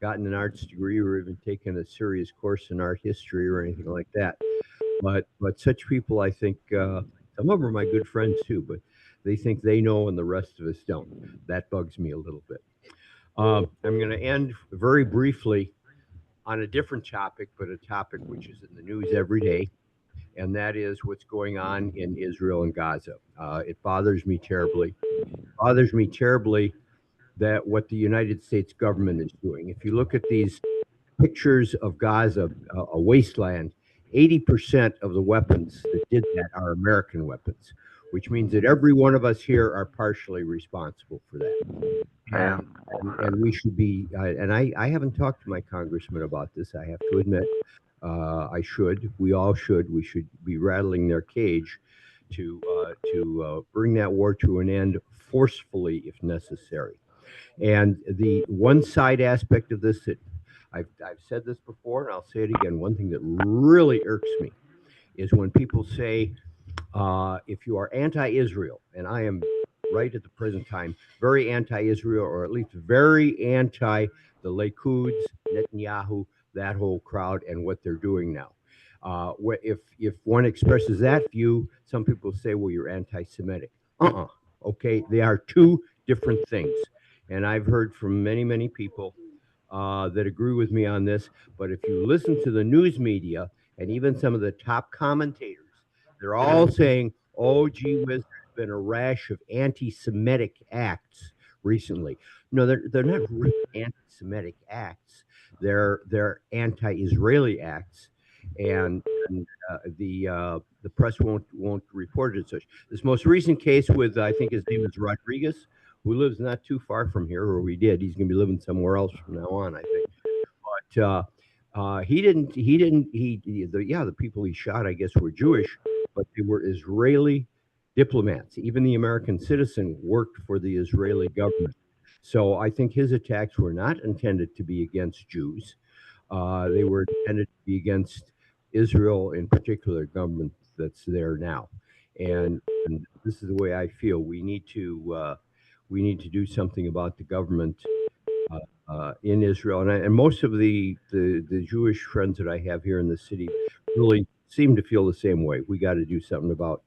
gotten an arts degree or even taken a serious course in art history or anything like that. But such people, I think, some of them are my good friends too, but they think they know and the rest of us don't. That bugs me a little bit. I'm going to end very briefly on a different topic, but a topic which is in the news every day, and that is what's going on in Israel and Gaza. It bothers me terribly. It bothers me terribly that what the United States government is doing. If you look at these pictures of Gaza, a wasteland, 80% of the weapons that did that are American weapons, which means that every one of us here are partially responsible for that. And we should be, and I haven't talked to my congressman about this, I have to admit. I should. We all should. We should be rattling their cage to bring that war to an end forcefully if necessary. And the one side aspect of this that I've said this before, and I'll say it again. One thing that really irks me is when people say, if you are anti-Israel, and I am right at the present time very anti-Israel, or at least very anti the Likud, Netanyahu, that whole crowd, and what they're doing now. If one expresses that view, some people say, well, you're anti-Semitic. Okay, they are two different things. And I've heard from many people that agree with me on this. But if you listen to the news media and even some of the top commentators, they're all saying, oh, gee whiz, there's been a rash of anti-Semitic acts recently. No, they're not really anti-Semitic acts. They're anti-Israeli acts. And the press won't report it as such. This most recent case with, I think his name is Rodriguez, who lives not too far from here, or we did. He's going to be living somewhere else from now on, I think. But the people he shot, I guess, were Jewish, but they were Israeli diplomats. Even the American citizen worked for the Israeli government. So I think his attacks were not intended to be against Jews. They were intended to be against Israel, in particular, government that's there now. And this is the way I feel. We need to do something about the government in Israel, and most of the Jewish friends that I have here in the city really seem to feel the same way. We got to do something about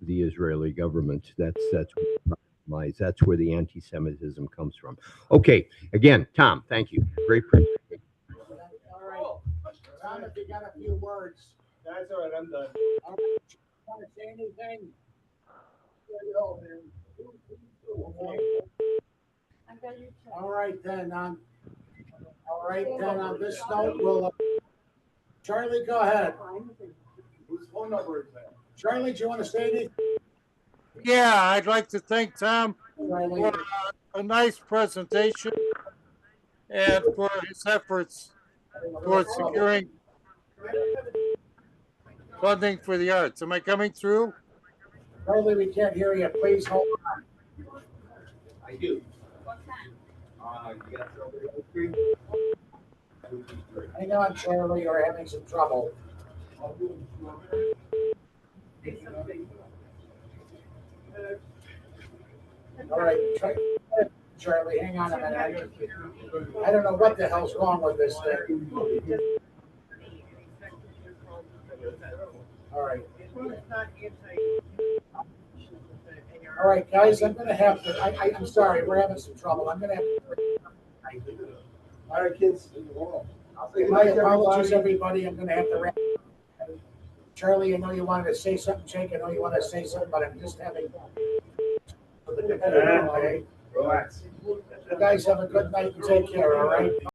the Israeli government. That's where the problem lies. That's where the anti-Semitism comes from. Okay, again, Tom, thank you. Great presentation. All right. Tom, if you got a few words. That's all right, I'm done. All right. Want to say anything? Okay. All right, then, on this note, we'll, Charlie, go ahead. Whose phone number is that? Charlie, do you want to say anything? Yeah, I'd like to thank Tom Charlie? for a nice presentation and for his efforts towards securing funding for the arts. Am I coming through? Charlie, we can't hear you. Please hold on. I do. Hang on, Charlie, you're having some trouble. All right, Charlie, hang on a minute. I don't know what the hell's wrong with this thing. All right. All All right, guys, I'm gonna have to, I'm sorry, we're having some trouble. I'm gonna have to. All right, kids. My apologies, everybody. I'm gonna have to wrap. Charlie, I know you wanted to say something. Jake, I know you wanted to say something, but I'm just having. Okay? Relax. You guys have a good night and take care, all right?